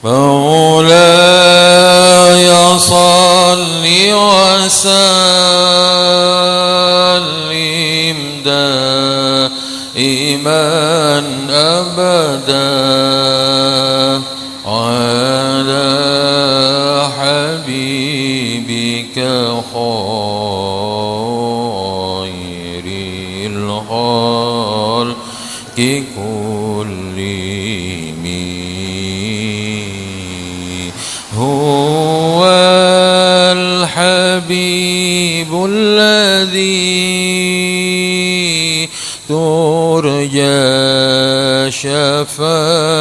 مولاي صل وسلم دائما أبدا على حبيبك خير الخلق كلهم. هو الحبيب الذي ترجى شفاعته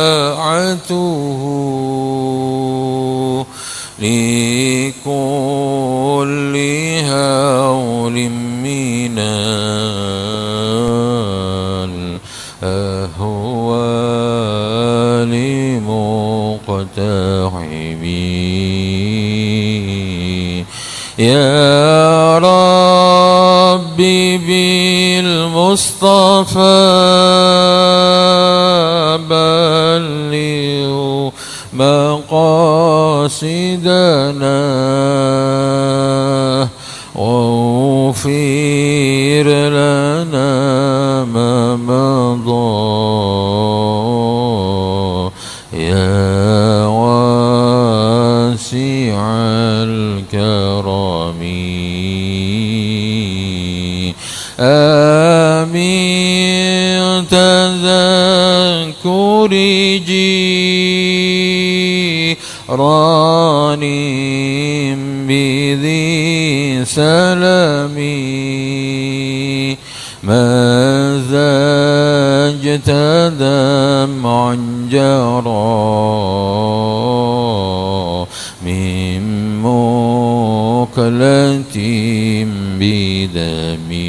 لكل هول من الأهوال مقتحم. يا ربي بالمصطفى بلغ مقاصدنا واغفر لنا ما مضى يا واسع الكرم. آمين تذكر جيران بذي سلمي مزجت دمعا جرى من مكلة بدمي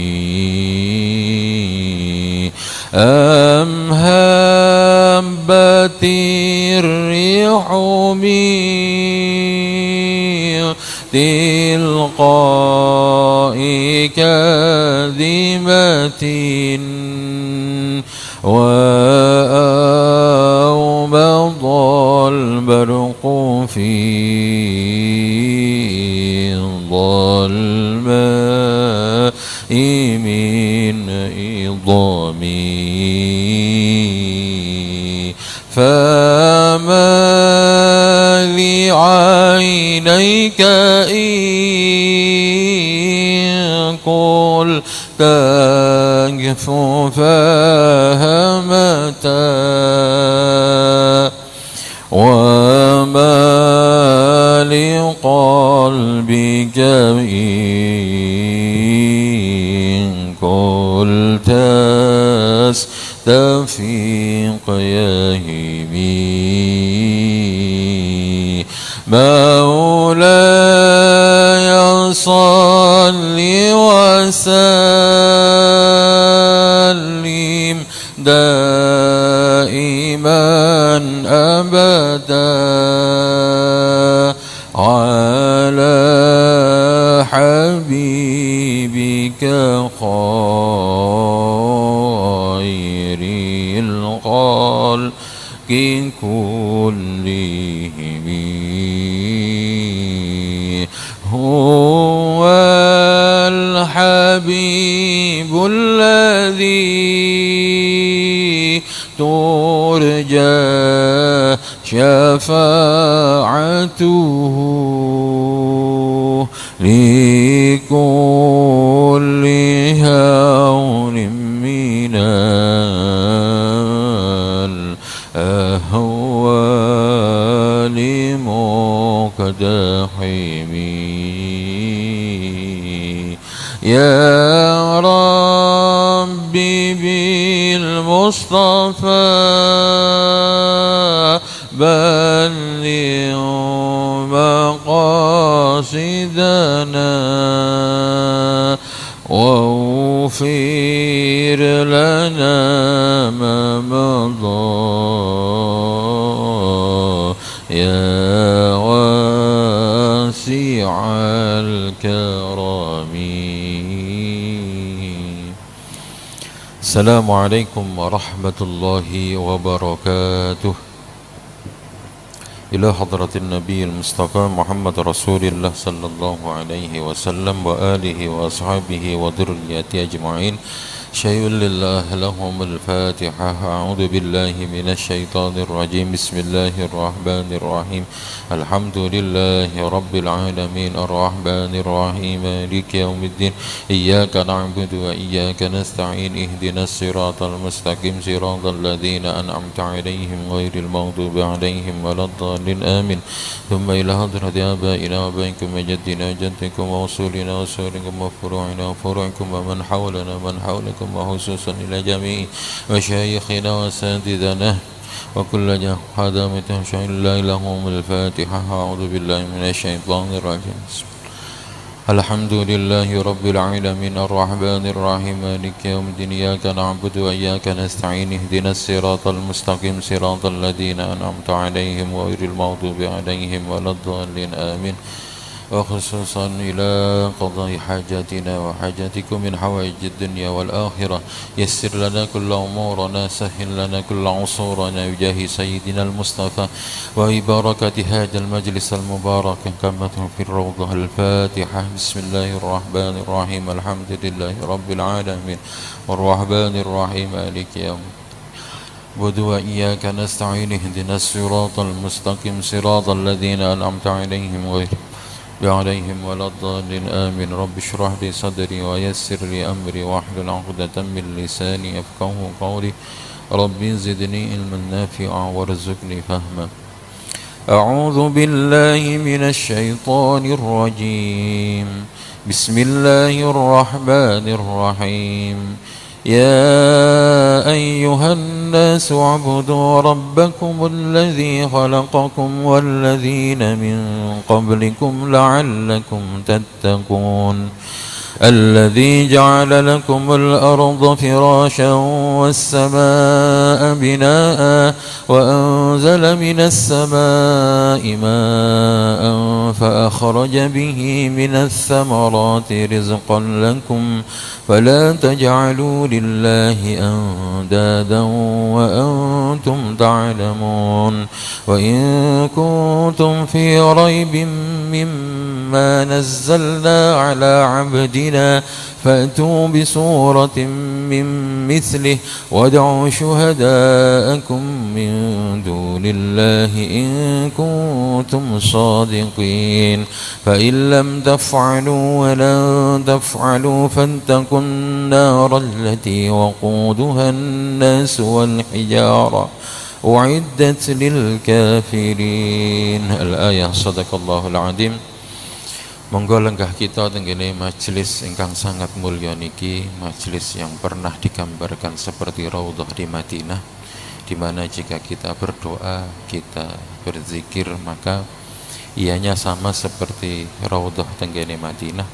أم هبت الريح من تلقاء كاذبة وأوبض البرق في ظلماء من إضامي فما لعينيك إن قلت تكفو فهمتا وما لقلبك إن قلت استفيق يهمي. مولاي صل وسلم دائما أبدا على حبيبك خير الخلق كلهم. هو الحبيب الذي ترجى شفاعته لكل هول من الأهوال مقتحم. يا ربي بالمصطفى بلغ مقاصدنا واغفر لنا ما مضى يا واسع الكرم. السلام عليكم ورحمة الله وبركاته. إلى حضرة النبي المصطفى محمد رسول الله صلى الله عليه وسلم وآله وأصحابه وذريته أجمعين. شيء لله لهم الفاتحة. أعوذ بالله من الشيطان الرجيم. بسم الله الرحمن الرحيم. الحمد لله رب العالمين الرحمن الرحيم مالك يوم الدين. إياك نعبد وإياك نستعين. اهدنا الصراط المستقيم صراط الذين أنعمت عليهم غير المغضوب عليهم ولا الضالين آمين. ثم إلى حضرة آبائنا وآبائكم وجدنا وجدكم وأصولنا وأصولكم وفروعنا وفروعكم ومن حولنا من حولكم، وخصوصا إلى جميع مشايخنا وأساتذتنا وكل خدامة شاء لا لهم الفاتحة. أعوذ بالله من الشيطان الرجيم. الحمد لله رب العالمين الرحمن الرحيم مالك يوم الدين. إياك نعبد وإياك نستعين. اهدنا الصراط المستقيم صراط الذين أنعمت عليهم غير المغضوب عليهم ولا الضالين آمين. وخصوصا إلى قضاء حاجاتنا وحاجاتكم من حوائج الدنيا والآخرة. يسر لنا كل أمورنا، سهل لنا كل عصورنا بجاه سيدنا المصطفى وببركة هذا المجلس المبارك كما في الروضة. الفاتحة. بسم الله الرحمن الرحيم. الحمد لله رب العالمين الرحمن الرحيم مالك يوم الدين. وإياك نستعين. اهدنا الصراط المستقيم صراط الذين أنعمت عليهم غير عليهم ولا الضالين آمين. رب اشرح لي صدري ويسر لي أمري واحلل عقدة من لساني يفقهوا قولي. رب زدني علما نافعا وارزقني فهما. أعوذ بالله من الشيطان الرجيم. بسم الله الرحمن الرحيم. يا أيها الناس اعبدوا ربكم الذي خلقكم والذين من قبلكم لعلكم تتقون. الذي جعل لكم الأرض فراشا والسماء بناء وأنزل من السماء ماء فأخرج به من الثمرات رزقا لكم فلا تجعلوا لله أندادا وأنتم تعلمون. وإن كنتم في ريب مما نزلنا على عبدنا فأتوا بسورة من مثله وادعوا شهداءكم من دون الله إن كنتم صادقين. فإن لم تفعلوا ولن تفعلوا فاتقوا النار التي وقودها الناس والحجارة أعدت للكافرين. الآية. صدق الله العظيم. Monggo lenggah kita tenggene majelis ingkang sangat mulya niki, majelis yang pernah digambarkan seperti raudhah di Madinah, di mana jika kita berdoa, kita berzikir, maka ianya sama seperti raudhah tenggene Madinah.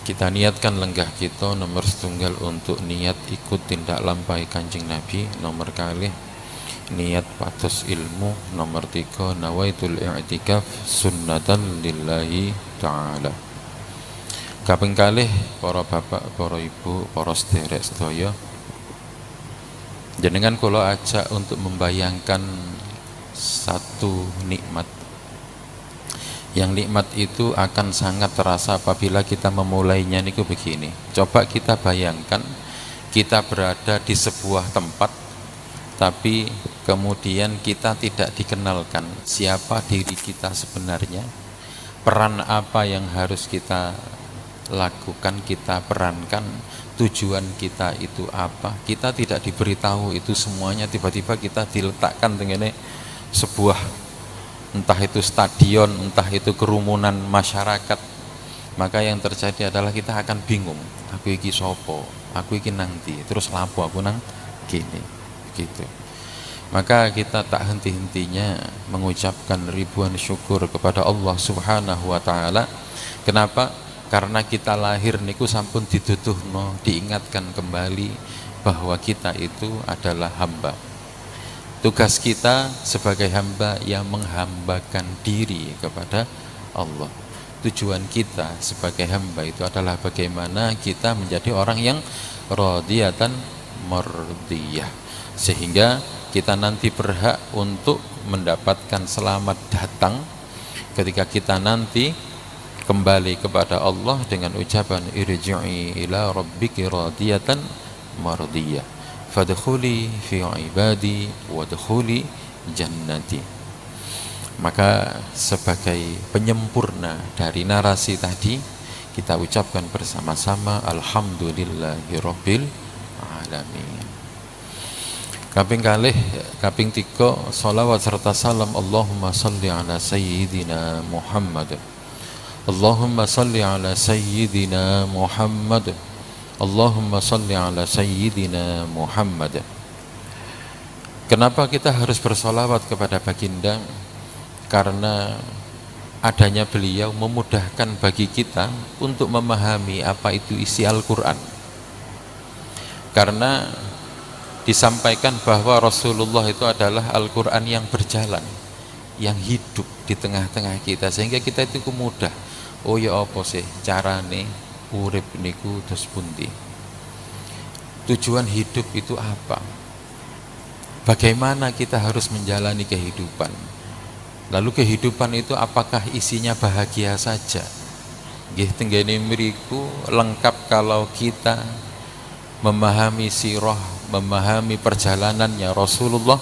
Kita niatkan lenggah kita nomor setunggal untuk niat ikut tindak lampai Kanjeng Nabi, nomor kalih niat patos ilmu, nomor 3 nawaitul i'tikaf sunnatan lillahi ta'ala. Kaping kalih para bapak, para ibu, para sederek sedaya, jenengan kula ajak untuk membayangkan satu nikmat. Yang nikmat itu akan sangat terasa apabila kita memulainya niku begini. Coba kita bayangkan kita berada di sebuah tempat, tapi kemudian kita tidak dikenalkan siapa diri kita sebenarnya, peran apa yang harus kita lakukan, kita perankan, tujuan kita itu apa, kita tidak diberitahu itu semuanya. Tiba-tiba kita diletakkan dengan sebuah, entah itu stadion, entah itu kerumunan masyarakat, maka yang terjadi adalah kita akan bingung, aku iki sopo, aku iki nanti, terus lapo aku nang gini gitu. Maka kita tak henti-hentinya mengucapkan ribuan syukur kepada Allah Subhanahu wa taala. Kenapa? Karena kita lahir niku sampun dituduhno, diingatkan kembali bahwa kita itu adalah hamba. Tugas kita sebagai hamba yang menghambakan diri kepada Allah. Tujuan kita sebagai hamba itu adalah bagaimana kita menjadi orang yang radiyatan mardiyah, sehingga kita nanti berhak untuk mendapatkan selamat datang ketika kita nanti kembali kepada Allah dengan ucapan irji'i ila rabbiki radiyatan mardiyah fadkhuli fi ibadi wadkhuli jannati. Maka sebagai penyempurna dari narasi tadi, kita ucapkan bersama-sama alhamdulillahirabbil alamin. Kaping kalih, kaping 3 shalawat serta salam Allahumma shalli ala sayyidina Muhammad. Allahumma shalli ala sayyidina Muhammad. Allahumma shalli ala sayyidina Muhammad. Kenapa kita harus bersolawat kepada baginda? Karena adanya beliau memudahkan bagi kita untuk memahami apa itu isi Al-Quran. Karena disampaikan bahwa Rasulullah itu adalah Al-Quran yang berjalan, yang hidup di tengah-tengah kita, sehingga kita itu mudah. Oh ya apa sih carane urip niku terus pundi? Tujuan hidup itu apa? Bagaimana kita harus menjalani kehidupan? Lalu kehidupan itu apakah isinya bahagia saja? Nggih tenggene mriku lengkap kalau kita memahami sirah, memahami perjalanannya Rasulullah,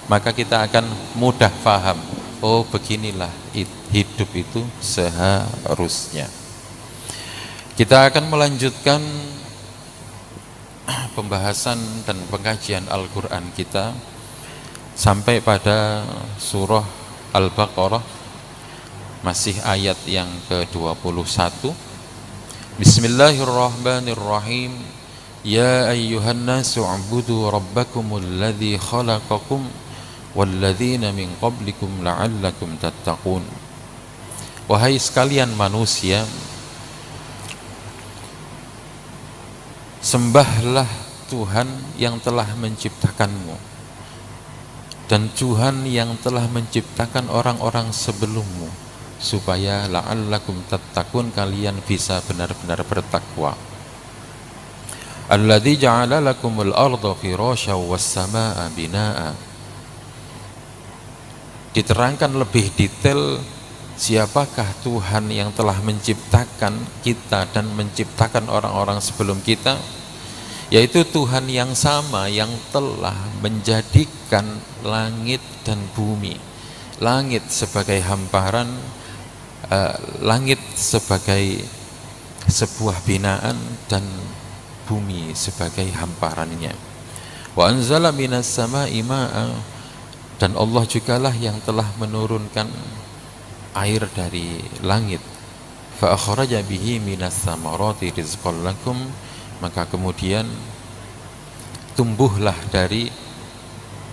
maka kita akan mudah paham. Oh beginilah hidup itu seharusnya. Kita akan melanjutkan pembahasan dan pengkajian Al-Quran kita sampai pada surah Al-Baqarah, masih ayat yang ke-21. Bismillahirrahmanirrahim. Ya ayyuhan nasu u'budu rabbakumul ladzi khalaqakum walladzina min qablikum la'allakum tattaqun. Wahai sekalian manusia, sembahlah Tuhan yang telah menciptakanmu dan Tuhan yang telah menciptakan orang-orang sebelummu, supaya la'allakum tattaqun, kalian bisa benar-benar bertakwa. Alladzi ja'ala lakumul arda firasya was samaa'a binaa'a. Diterangkan lebih detail siapakah Tuhan yang telah menciptakan kita dan menciptakan orang-orang sebelum kita, yaitu Tuhan yang sama yang telah menjadikan langit dan bumi. Langit sebagai hamparan, langit sebagai sebuah binaan, dan bumi sebagai hamparannya. Wa anzala minas samaa'i maa'a, dan Allah jugalah yang telah menurunkan air dari langit. Fa akhraja bihi minas samarati rizqan lakum, maka kemudian tumbuhlah dari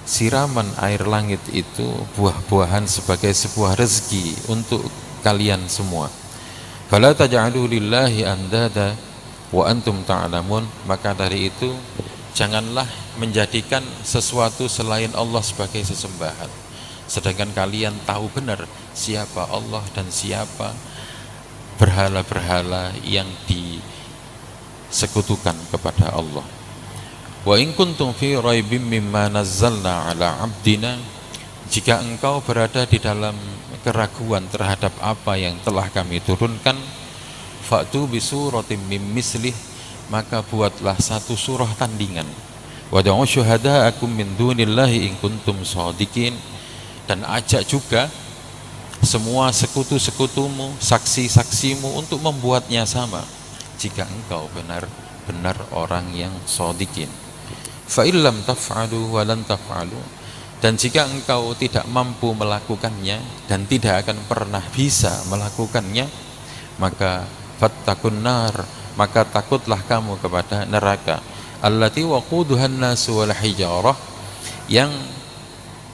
siraman air langit itu buah-buahan sebagai sebuah rezeki untuk kalian semua. Fala taj'alu lillahi andada wa antum ta'lamun, maka dari itu janganlah menjadikan sesuatu selain Allah sebagai sesembahan, sedangkan kalian tahu benar siapa Allah dan siapa berhala-berhala yang disekutukan kepada Allah. Wa in kuntum fi raibim mimma nazzalna ala abdina, jika engkau berada di dalam keraguan terhadap apa yang telah kami turunkan, fa'tu bi suratim mim mislih, maka buatlah satu surah tandingan. Wad'u syuhada'akum min dunillahi in kuntum shadiqin, dan ajak juga semua sekutu-sekutumu, saksi-saksimu untuk membuatnya sama jika engkau benar-benar orang yang shadiqin. Fa illam taf'alu wa lan taf'alu, dan jika engkau tidak mampu melakukannya dan tidak akan pernah bisa melakukannya, maka fattaqun nar, maka takutlah kamu kepada neraka, allati waquduhan nasu wal hijarah, yang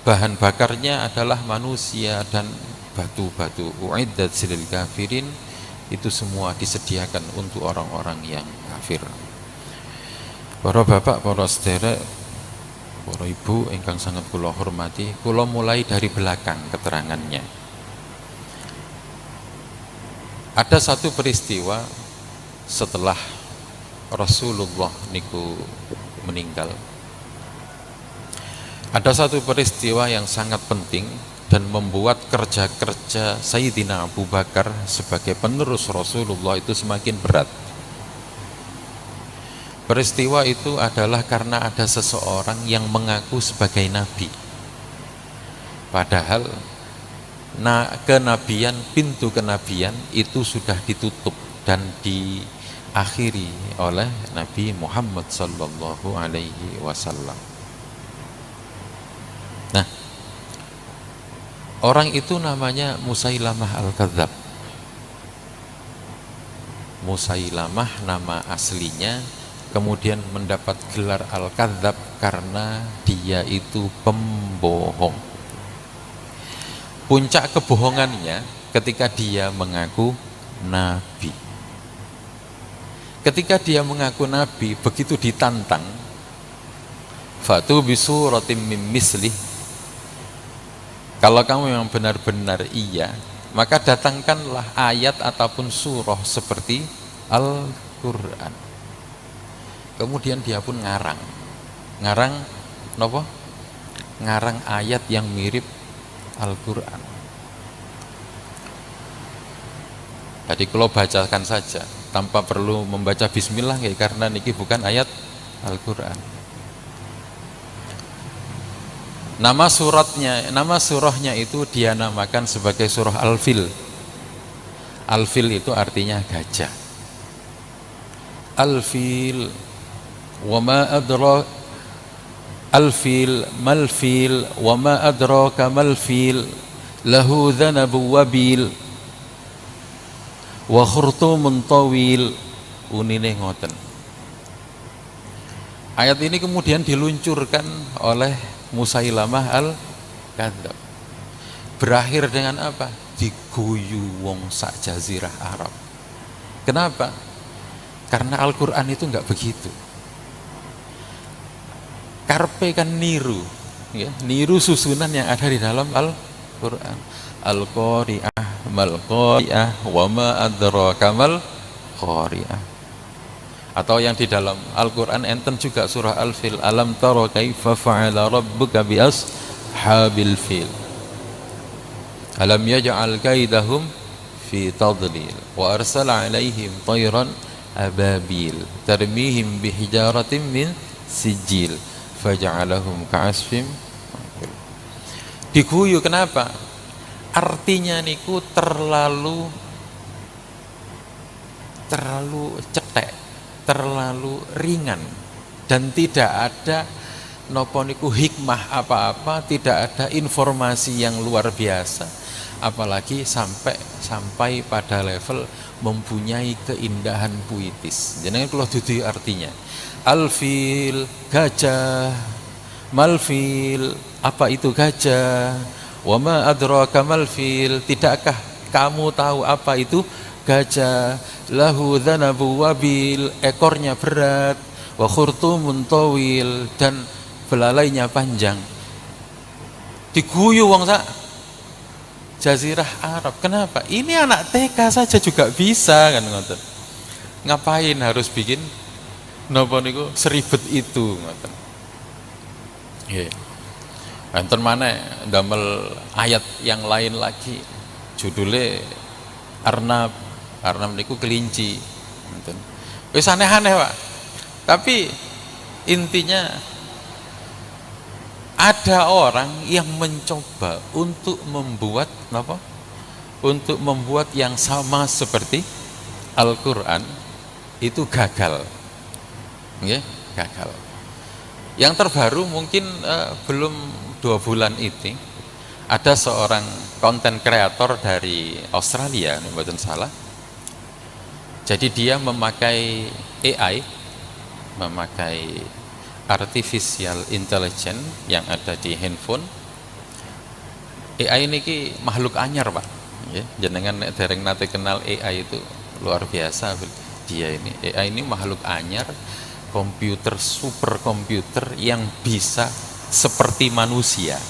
bahan bakarnya adalah manusia dan batu-batu. Uiddat lil kafirin, itu semua disediakan untuk orang-orang yang kafir. Para bapak, para sederek, para ibu ingkang sangat kula hormati, kula mulai dari belakang keterangannya. Ada satu peristiwa setelah Rasulullah niku meninggal. Ada satu peristiwa yang sangat penting dan membuat kerja-kerja Sayyidina Abu Bakar sebagai penerus Rasulullah itu semakin berat. Peristiwa itu adalah karena ada seseorang yang mengaku sebagai nabi. Padahal kenabian, pintu kenabian itu sudah ditutup dan diakhiri oleh Nabi Muhammad sallallahu alaihi wasallam. Nah, orang itu namanya Musailamah Al-Kadzab. Musailamah nama aslinya, kemudian mendapat gelar Al-Kadzab karena dia itu pembohong. Puncak kebohongannya ketika dia mengaku nabi. Ketika dia mengaku nabi, begitu ditantang, fatu bisuratim mim mislih, kalau kamu yang benar-benar iya, maka datangkanlah ayat ataupun surah seperti Al-Quran. Kemudian dia pun ngarang nopo? Ngarang ayat yang mirip Al-Quran. Jadi kalau bacakan saja tanpa perlu membaca bismillah ya, karena niki bukan ayat Al-Quran. Nama surahnya itu dia namakan sebagai surah Al-Fil. Al-Fil itu artinya gajah. Al-Fil wa ma adra Al-Fil mal-fil wa ma adraka mal-fil lahu dhanabu wabil wa khurtumun tawil. Unine ngoten. Ayat ini kemudian diluncurkan oleh Musailamah Al-Kadzab. Berakhir dengan apa? Diguyu wong sak jazirah Arab. Kenapa? Karena Al-Quran itu enggak begitu. Karpe kan niru, ya, niru susunan yang ada di dalam Al-Quran. Al-Qari'ah mal-Qari'ah wa ma adraka mal-Qari'ah. Atau yang di dalam Al-Quran enten juga surah Al-Fil, alam tara kaifa fa'ala rabbuka bi ashabil fil alam yaj'al kaidahum fi tadlil wa arsala alaihim tayran ababil tarmihim bihijaratin min sijil faja'alahum ka'asfim. Diguyu kenapa? Artinya niku terlalu cetek, terlalu ringan, dan tidak ada nopo niku hikmah apa-apa, tidak ada informasi yang luar biasa, apalagi sampai pada level mempunyai keindahan puitis. Jenengan kula dudu artinya. Al-fil gajah, mal-fil apa itu gajah, wa ma adraka mal-fil tidakkah kamu tahu apa itu gajah, lahu dhanabu wabil ekornya berat, wa khurtumun tawil dan belalainya panjang. Diguyu wong sak jazirah Arab. Kenapa? Ini anak TK saja juga bisa kan ngoten. Ngapain harus bikin napa niku seribet itu ngoten. Nggih. Enten maneh ndamel ayat yang lain lagi. Judulnya Arnab niku kelinci. Ngoten. Wis aneh-aneh, Pak. Tapi intinya ada orang yang mencoba untuk membuat apa? Untuk membuat yang sama seperti Al-Qur'an itu gagal. Nggih, gagal. Yang terbaru mungkin belum 2 bulan ini ada seorang konten kreator dari Australia, mboten salah. Jadi dia memakai AI, memakai artificial intelligence yang ada di handphone. AI ini ki makhluk anyar, Pak. Ya, jenengan nek dereng nate kenal AI itu luar biasa dia ini. AI ini makhluk anyar, komputer superkomputer yang bisa seperti manusia.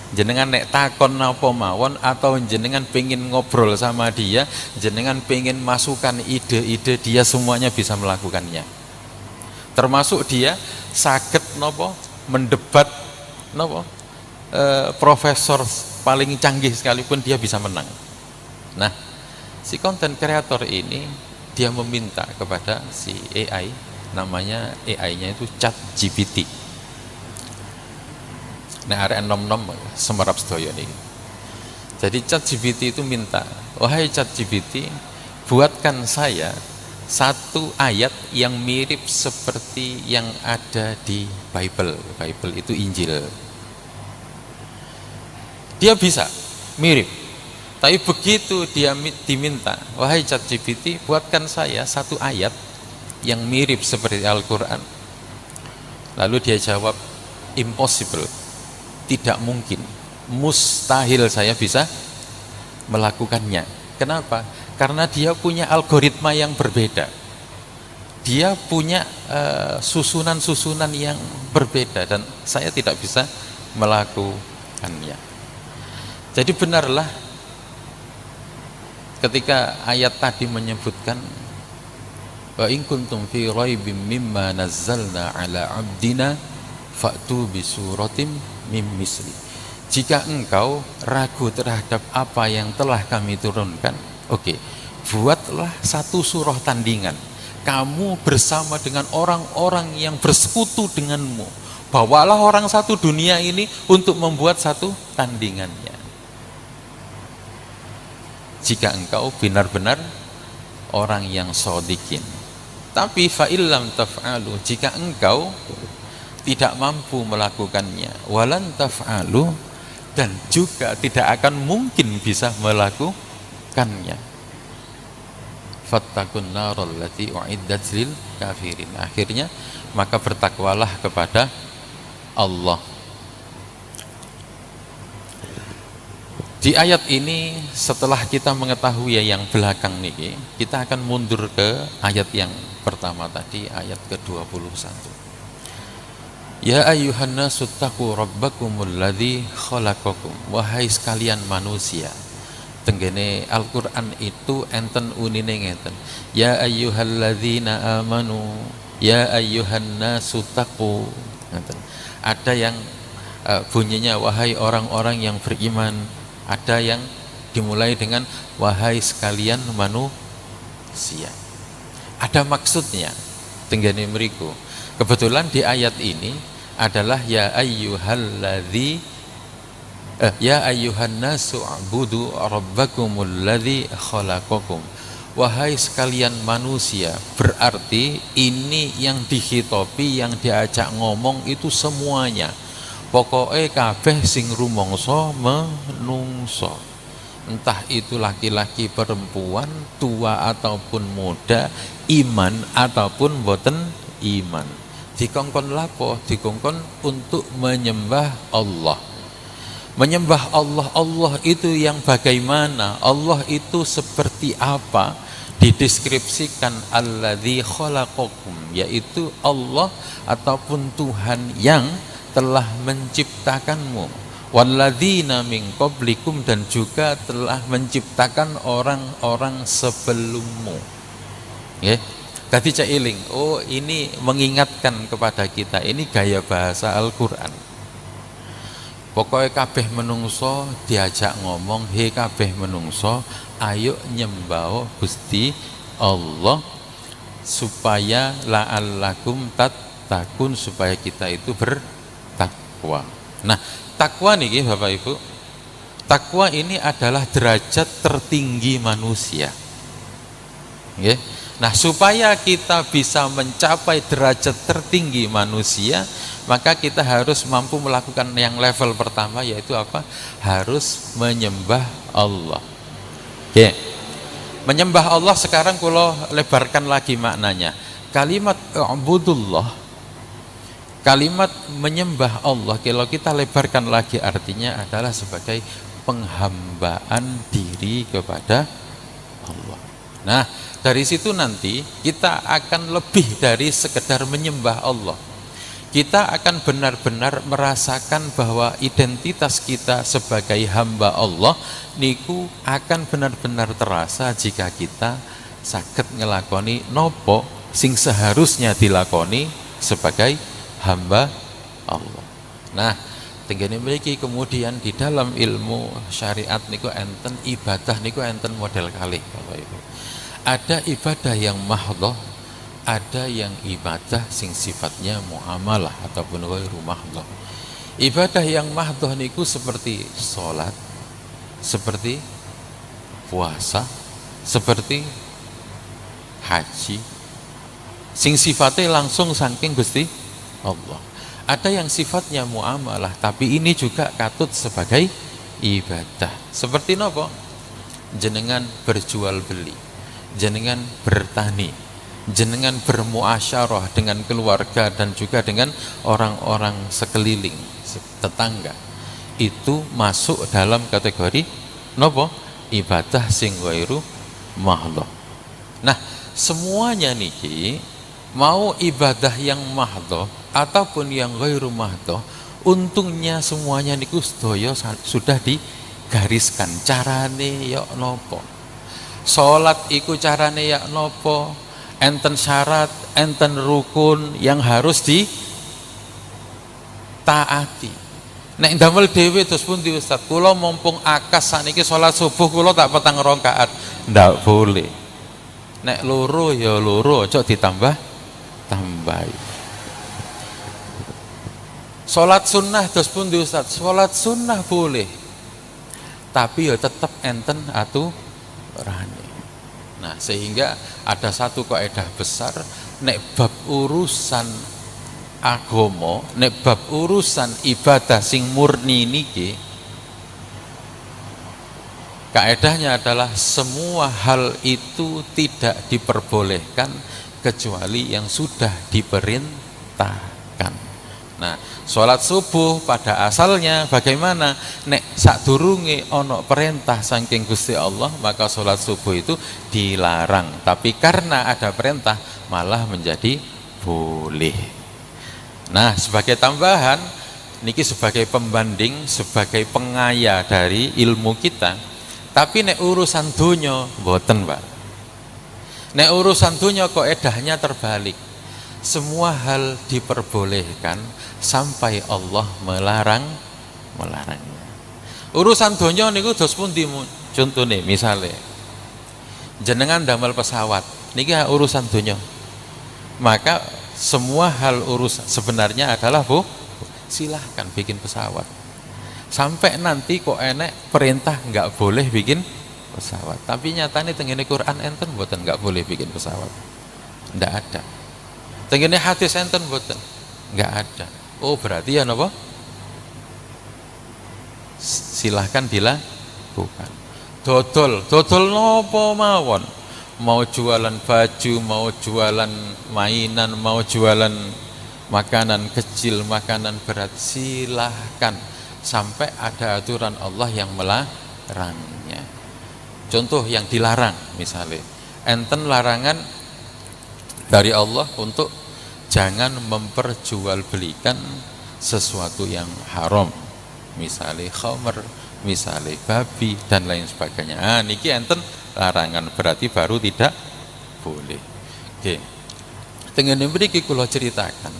Jenengan nek takon napa mawon atau jenengan pengen ngobrol sama dia, jenengan pengen masukkan ide-ide, dia semuanya bisa melakukannya. Termasuk dia saged napa mendebat Napa? Profesor paling canggih sekalipun dia bisa menang. Nah, si content creator ini dia meminta kepada si AI, namanya AI-nya itu ChatGPT. Nah, arek nom-nom semerap sedaya niki. Jadi ChatGPT itu minta, wahai ChatGPT, buatkan saya satu ayat yang mirip seperti yang ada di Bible. Bible itu Injil. Dia bisa mirip. Tapi begitu dia diminta, wahai ChatGPT, buatkan saya satu ayat yang mirip seperti Al-Quran. Lalu dia jawab, impossible, tidak mungkin, mustahil saya bisa melakukannya. Kenapa? Karena dia punya algoritma yang berbeda. Dia punya susunan-susunan yang berbeda dan saya tidak bisa melakukannya. Jadi benarlah ketika ayat tadi menyebutkan wa in kuntum fi raibim mimma nazzalna ala abdina fa'tu bi suratim mim misli. Jika engkau ragu terhadap apa yang telah kami turunkan, oke, buatlah satu surah tandingan. Kamu bersama dengan orang-orang yang bersekutu denganmu. Bawalah orang satu dunia ini untuk membuat satu tandingannya. Jika engkau benar-benar orang yang shodikin. Tapi fa'illam taf'alu, jika engkau tidak mampu melakukannya, walan taf'alu, dan juga tidak akan mungkin bisa melakukannya, fattakun narul lati uiddat lil kafirin. Akhirnya maka bertakwalah kepada Allah. Di ayat ini setelah kita mengetahui yang belakang niki, kita akan mundur ke ayat yang pertama tadi, ayat ke-21. Ya ayyuhan nasu taqu rabbakumul ladzi khalaqakum. Wahai sekalian manusia. Tenggene Al-Qur'an itu enten unine ngeten. Ya ayyuhalladzina amanu, ya ayyuhan nasu taqu. Ada yang bunyinya wahai orang-orang yang beriman. Ada yang dimulai dengan wahai sekalian manusia. Ada maksudnya tenggene mriku. Kebetulan di ayat ini adalah ya ayyuhalladzi ya ayyuhan nasu ubudu rabbakumul ladzi khalaqakum. Wahai sekalian manusia, berarti ini yang dihitopi, yang diajak ngomong itu semuanya. Pokoknya kabeh sing rumangsa menungso, entah itu laki-laki perempuan, tua ataupun muda, iman ataupun boten iman. Dikongkon lapo? Dikongkon untuk menyembah Allah. Menyembah Allah. Allah itu yang bagaimana? Allah itu seperti apa? Dideskripsikan alladzi khalaqakum, yaitu Allah ataupun Tuhan yang telah menciptakanmu, walladzina min qablikum, dan juga telah menciptakan orang-orang sebelummu. Nggih. Dadi cek eling, oh ini mengingatkan kepada kita, ini gaya bahasa Al-Qur'an. Pokoknya kabeh menungso diajak ngomong, he kabeh menungso, ayo nyembah Gusti Allah supaya la'allakum tattaqun, supaya kita itu bertakwa. Nah, takwa niki Bapak Ibu, takwa ini adalah derajat tertinggi manusia. Nggih. Nah, supaya kita bisa mencapai derajat tertinggi manusia, maka kita harus mampu melakukan yang level pertama, yaitu apa? Harus menyembah Allah. Oke. Menyembah Allah sekarang kalau lebarkan lagi maknanya. Kalimat ubudullah, kalimat menyembah Allah, kalau kita lebarkan lagi artinya adalah sebagai penghambaan diri kepada Allah. Nah, dari situ nanti kita akan lebih dari sekedar menyembah Allah. Kita akan benar-benar merasakan bahwa identitas kita sebagai hamba Allah niku akan benar-benar terasa jika kita saged ngelakoni nopo sing seharusnya dilakoni sebagai hamba Allah. Nah, tenggene mriki kemudian di dalam ilmu syariat niku enten ibadah niku enten model kalih Bapak Ibu. Ada ibadah yang mahdhah, ada yang ibadah sing sifatnya muamalah ataupun ghairu mahdhah. Ibadah yang mahdhah niku seperti sholat, seperti puasa, seperti haji, sing sifatnya langsung saking Gusti Allah. Ada yang sifatnya muamalah, tapi ini juga katut sebagai ibadah. Seperti nopo? Jenengan berjual beli, jenengan bertani, jenengan bermuasyarah dengan keluarga dan juga dengan orang-orang sekeliling, tetangga. Itu masuk dalam kategori nopo? Ibadah sing ghairu mahdhah. Nah, semuanya niki mau ibadah yang mahdhah ataupun yang ghairu mahdhah, untungnya semuanya niku sedaya sudah digariskan carane ya nopo. Salat iku carane ya nopo, enten syarat, enten rukun yang harus ditaati. Nek damel dhewe terus pundi Ustaz, kula mumpung akas saniki salat subuh kula tak petang rakaat, ndak boleh. Nek loro ya loro, aja ditambah-tambahi. Salat sunnah terus pundi Ustaz, salat sunnah boleh. Tapi ya tetap enten aturane. Nah, sehingga ada satu kaidah besar, nek bab urusan agama, nek bab urusan ibadah sing murni niki, kaedahnya adalah semua hal itu tidak diperbolehkan kecuali yang sudah diperintahkan. Nah, sholat subuh pada asalnya bagaimana? Nek sadurunge ono perintah saking Gusti Allah, maka sholat subuh itu dilarang. Tapi karena ada perintah malah menjadi boleh. Nah, sebagai tambahan niki sebagai pembanding, sebagai pengaya dari ilmu kita. Tapi nek urusan dunya mboten, Pak. Nek urusan dunya kok edahnya terbalik. Semua hal diperbolehkan sampai Allah melarangnya. Urusan dunya niku dos pundi contone misale jenengan damel pesawat niki urusan dunya. Maka semua hal urusan sebenarnya adalah silahkan bikin pesawat. Sampai nanti kok enek perintah nggak boleh bikin pesawat. Tapi nyatanya tengene Quran enten mboten nggak boleh bikin pesawat. Ndak ada. Tengene hadis enten mboten nggak ada. Oh berarti ya napa? Silahkan dilakukan. Dodol nopo mawon. Mau jualan baju, mau jualan mainan, mau jualan makanan kecil, makanan berat, silahkan sampai ada aturan Allah yang melarangnya. Contoh yang dilarang misalnya, enten larangan dari Allah untuk jangan memperjualbelikan sesuatu yang haram, misalnya khamr, misalnya babi dan lain sebagainya. Ah, niki enten larangan, berarti baru tidak boleh. Oke. Tengene mriki kula ceritakan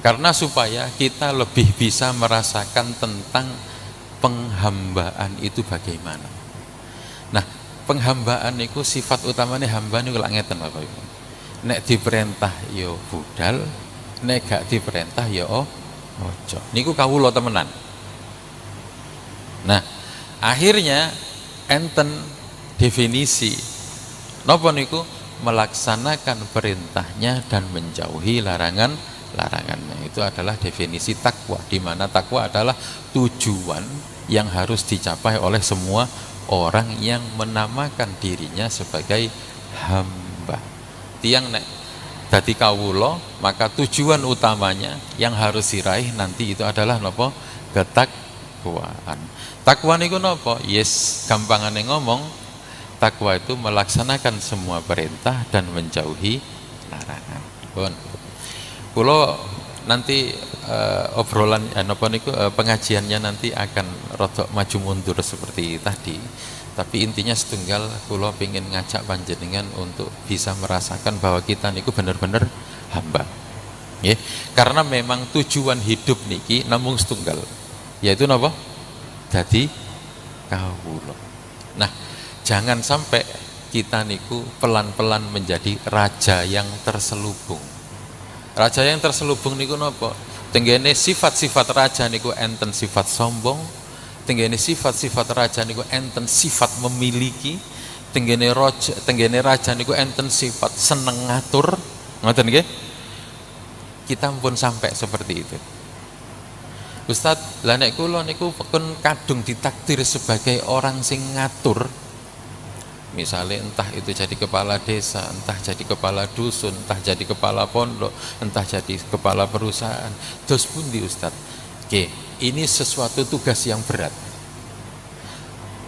karena supaya kita lebih bisa merasakan tentang penghambaan itu bagaimana. Nah, penghambaan itu sifat utamanya hamba niku lak ngeten Bapak Ibu. Nek diperintah ya budal, nek gak diperintah ya ojo. Niku kawula temenan. Nah, akhirnya enten definisi napa niku melaksanakan perintahnya dan menjauhi larangannya. Itu adalah definisi takwa, di mana takwa adalah tujuan yang harus dicapai oleh semua orang yang menamakan dirinya sebagai hamba. Tiang nek dadi kawula, maka tujuan utamanya yang harus diraih nanti itu adalah napa? Ketakwaan. Takwa niku napa? Yes, gampangane ngomong, takwa itu melaksanakan semua perintah dan menjauhi larangan. Pun kula nanti obrolan pengajiannya nanti akan rodok maju mundur seperti tadi. Tapi intinya setunggal kula pengen ngajak panjenengan untuk bisa merasakan bahwa kita niku bener-bener hamba. Karena memang tujuan hidup niki namung setunggal. yaitu napa? Dadi kawula. Nah, jangan sampai kita niku pelan-pelan menjadi raja yang terselubung. Raja yang terselubung niku napa? Tenggene sifat-sifat raja niku enten sifat sombong, tenggene sifat-sifat raja niku enten sifat memiliki, tenggene raja niku enten sifat seneng ngatur, ngoten nggih? Kita pun sampai seperti itu. Ustadz, lah nek kula niku pun kadung ditakdir sebagai orang sing ngatur. Misalnya entah itu jadi kepala desa, entah jadi kepala dusun, entah jadi kepala pondok, entah jadi kepala perusahaan. Dos pundi Ustadz? Oke, ini sesuatu tugas yang berat.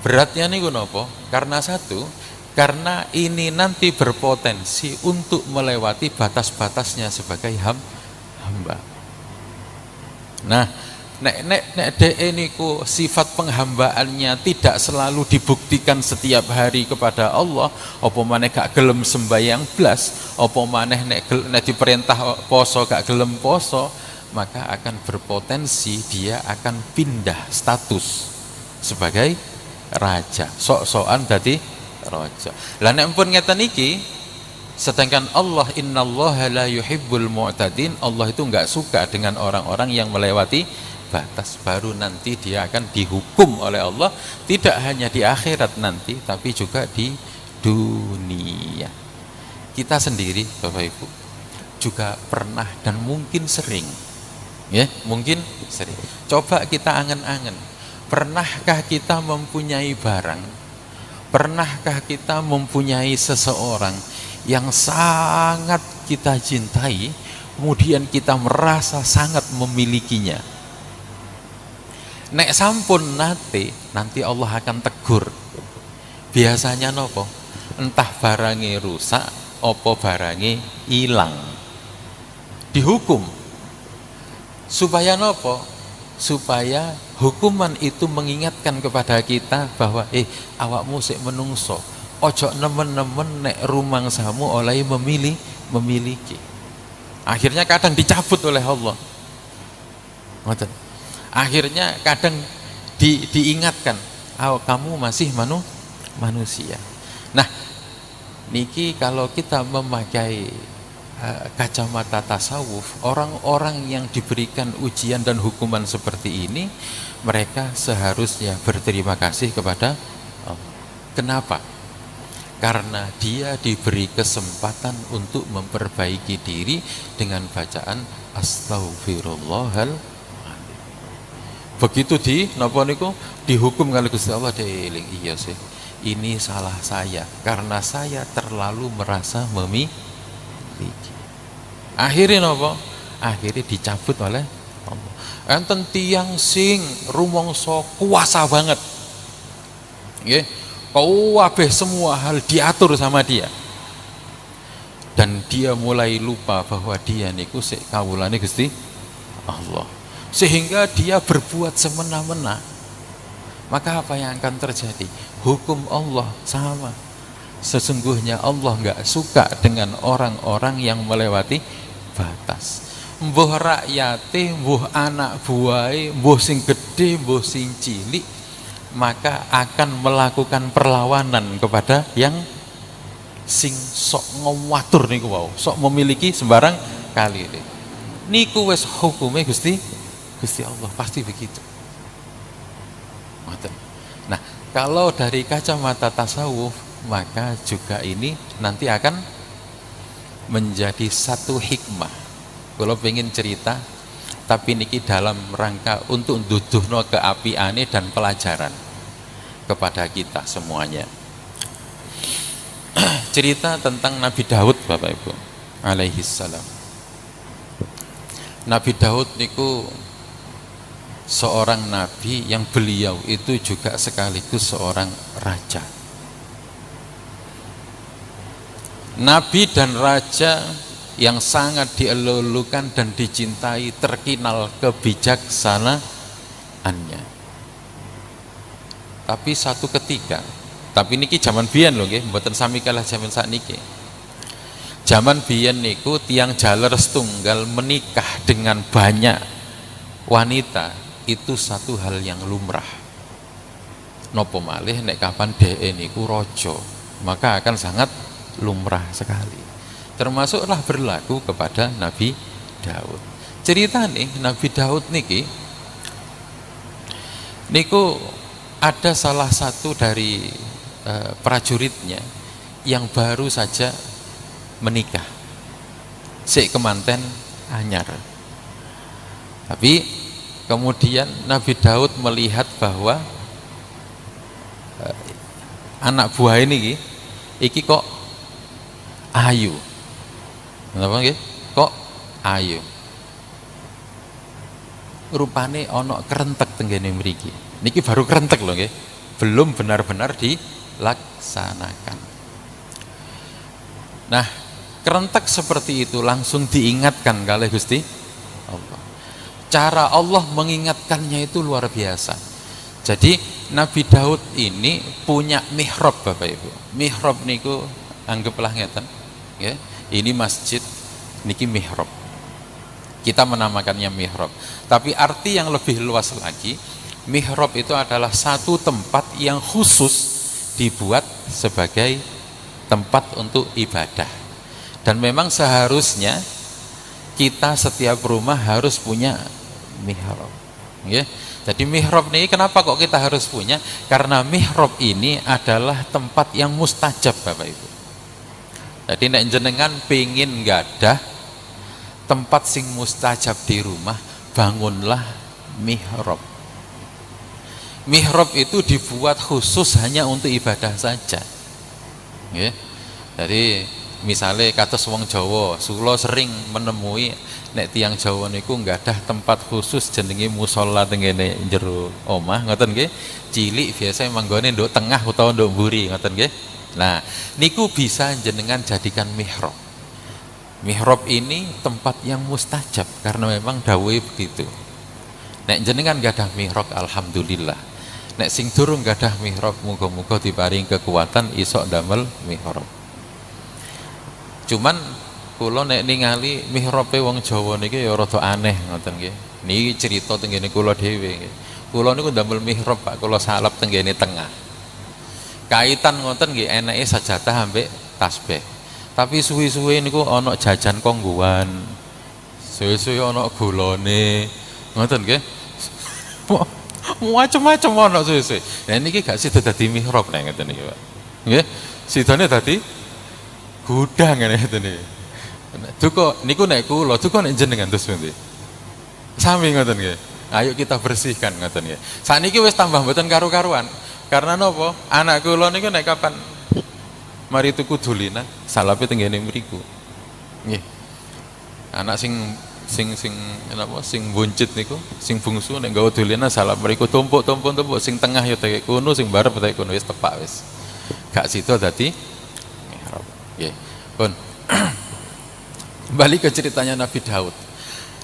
Beratnya niku napa? Karena satu, karena ini nanti berpotensi untuk melewati batas-batasnya sebagai hamba. Nah, nek DE niku sifat penghambaannya tidak selalu dibuktikan setiap hari kepada Allah, apa maneh gak gelem sembayang blas, apa maneh nek diperintah poso gak gelem poso, maka akan berpotensi dia akan pindah status sebagai raja, sok-sokan dadi raja. Lah nek pun ngeten iki, sedangkan Allah innallaha la yuhibbul mu'tadin, Allah itu enggak suka dengan orang-orang yang melewati batas. Baru nanti dia akan dihukum oleh Allah, tidak hanya di akhirat nanti, tapi juga di dunia. Kita sendiri Bapak Ibu juga pernah dan mungkin sering, ya mungkin sering. Coba kita angen-angen, pernahkah kita mempunyai barang, pernahkah kita mempunyai seseorang yang sangat kita cintai, kemudian kita merasa sangat memilikinya. Nek sampun nanti Allah akan tegur. Biasanya nopo? Entah barangnya rusak, opo barangnya hilang. Dihukum. Supaya nopo? Supaya hukuman itu mengingatkan kepada kita bahwa awakmu sik menungso. Ojo nemen-nemen nek rumangsamu oleh memiliki. Akhirnya kadang dicabut oleh Allah. Akhirnya kadang diingatkan, kamu masih manusia. Nah, niki kalau kita memakai kacamata tasawuf, orang-orang yang diberikan ujian dan hukuman seperti ini, mereka seharusnya berterima kasih kepada Allah. Kenapa? Karena dia diberi kesempatan untuk memperbaiki diri dengan bacaan Astaghfirullahaladzim. Begitu dihukum kali Gusti Allah, dieling, iya sih, ini salah saya karena saya terlalu merasa memiliki. Akhirnya akhirnya dicabut oleh Allah. Enten tiyang sing rumangsa kuasa banget, nggih, kabeh semua hal diatur sama dia, dan dia mulai lupa bahwa dia niku sik kawulane Gusti Allah, sehingga dia berbuat semena-mena. Maka apa yang akan terjadi? Hukum Allah sama. Sesungguhnya Allah enggak suka dengan orang-orang yang melewati batas. Mbuh rakyate, mbuh anak buahe, mbuh sing gede, mbuh sing cilik, maka akan melakukan perlawanan kepada yang sing sok ngawatur niku wau, sok memiliki sembarang kali. Niku wis hukume Gusti Allah, pasti begitu. Nah, kalau dari kacamata tasawuf, maka juga ini nanti akan menjadi satu hikmah. Kalau pengen cerita, tapi niki dalam rangka untuk nduduhno keapiane dan pelajaran kepada kita semuanya. Cerita tentang Nabi Daud, Bapak Ibu, alaihi salam. Nabi Daud niku seorang nabi yang beliau itu juga sekaligus seorang raja. Nabi dan raja yang sangat dielulukan dan dicintai, terkenal kebijaksanaannya. Tapi satu ketika, tapi niki zaman biyen lho nggih, mboten sami kalah zaman sakniki. Zaman biyen niku tiang jaler setunggal menikah dengan banyak wanita itu satu hal yang lumrah. Nopo malih nek kapan dhek niku raja, maka akan sangat lumrah sekali. Termasuklah berlaku kepada Nabi Daud. Ceritane Nabi Daud niku ada salah satu dari prajuritnya yang baru saja menikah, sik kemanten anyar. Tapi kemudian Nabi Daud melihat bahwa anak buah ini iki kok ayu. Kenapa nggih? Kok ayu. Rupane ana kerentek tenggene mriki. Niki baru kerentek lho nggih. Belum benar-benar dilaksanakan. Nah, kerentek seperti itu langsung diingatkan kalih Gusti Allah. Cara Allah mengingatkannya itu luar biasa. Jadi Nabi Daud ini punya mihrab Bapak Ibu. Mihrab niku anggaplah ngeten, ya. Ini masjid, niki mihrab. Kita menamakannya mihrab. Tapi arti yang lebih luas lagi, mihrab itu adalah satu tempat yang khusus dibuat sebagai tempat untuk ibadah. Dan memang seharusnya kita setiap rumah harus punya mihrab. Ya. Jadi mihrab ini kenapa kok kita harus punya? Karena mihrab ini adalah tempat yang mustajab Bapak Ibu. Jadi nek jenengan pengin gadah tempat sing mustajab di rumah, bangunlah mihrab. Mihrab itu dibuat khusus hanya untuk ibadah saja. Ya. Jadi misalnya kados wong Jawa, kula sering menemui nek tiang Jawa niku nggadah tempat khusus jenenge musala tengene jero omah ngoten nggih. Cilik biasa manggone nduk tengah utawa nduk mburi ngoten nggih. Nah, niku bisa jenengan jadikan mihrab. Mihrab ini tempat yang mustajab karena memang dawuhe begitu. Nek jenengan gadah mihrab alhamdulillah. Nek sing durung gadah mihrab muga-muga diparing kekuatan isok damel mihrab. Cuman kula nek ningali mihrabe wong Jawa niki ya rada aneh ngoten nggih. Niki cerita tengene kula dhewe nggih. Kula niku ndamel mihrab Pak, kula salap tengene tengah. Kaitan ngoten nggih eneke sajadah ambek tasbih. Tapi suwi-suwi niku ana jajan kongguan. Suwi-suwi ana golone. Ngoten nggih. Macem-macem ana suwi-suwi. Lah niki gak sida dadi mihrab nek ngoten niki Pak. Nggih. Sidane dadi gudang ngene ngoten niki. Duka niku nek kula, duka nek jenengan terus pundi? Sami ngoten nggih. Ayo kita bersihkan ngoten nggih. Saniki wis tambah mboten karu-karuan. Karena napa? Anak kula niku nek kapan mari tuku dolinan, salape tenggene mriku. Nggih. Anak sing napa sing buncit niku, sing bungsu nek gawe dolinan salap mriku tumpuk-tumpuk sing tengah ya teke kono, sing barep teke kono wis tepak wis. Gak sida dadi mihrab. Nggih. Pun kembali ke ceritanya Nabi Daud.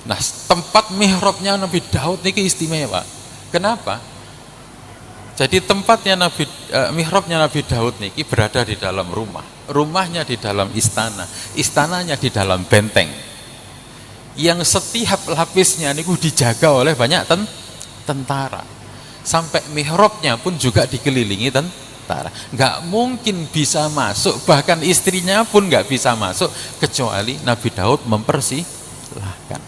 Nah, tempat mihrabnya Nabi Daud niki istimewa. Kenapa? Jadi tempatnya mihrabnya Nabi Daud niki berada di dalam rumah. Rumahnya di dalam istana. Istananya di dalam benteng. Yang setiap lapisnya niku dijaga oleh banyak tentara. Sampai mihrabnya pun juga dikelilingi tentara. Nggak mungkin bisa masuk, bahkan istrinya pun nggak bisa masuk kecuali Nabi Daud mempersilahkan.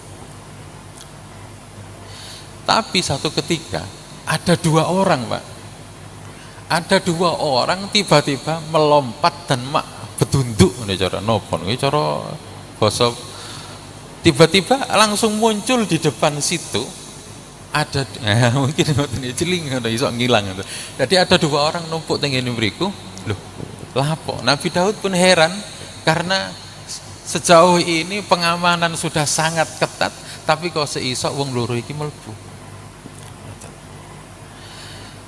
Tapi satu ketika ada dua orang Pak, ada dua orang tiba-tiba melompat dan betunduk ini cara nopo ini cara basa, tiba-tiba langsung muncul di depan situ ada mungkin celing atau iso ngilang. Jadi ada dua orang numpuk tengene mriku. Loh, lapo? Nabi Daud pun heran karena sejauh ini pengamanan sudah sangat ketat, tapi kok seisok wong loro iki mlebu.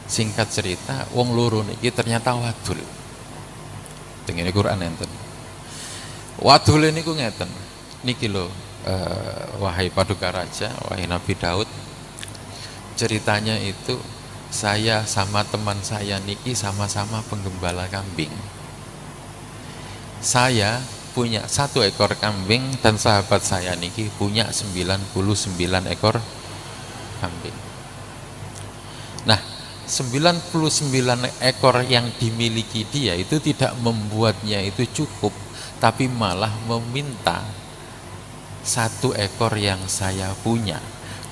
Singkat cerita, wong loro niki ternyata wadul. Tengene Quran enten. Wadul niku ngeten. Niki lho, wahai paduka raja, wahai Nabi Daud. Ceritanya itu saya sama teman saya niki sama-sama penggembala kambing. Saya punya 1 ekor kambing dan sahabat saya niki punya 99 ekor kambing. Nah, 99 ekor yang dimiliki dia itu tidak membuatnya itu cukup, tapi malah meminta 1 ekor yang saya punya.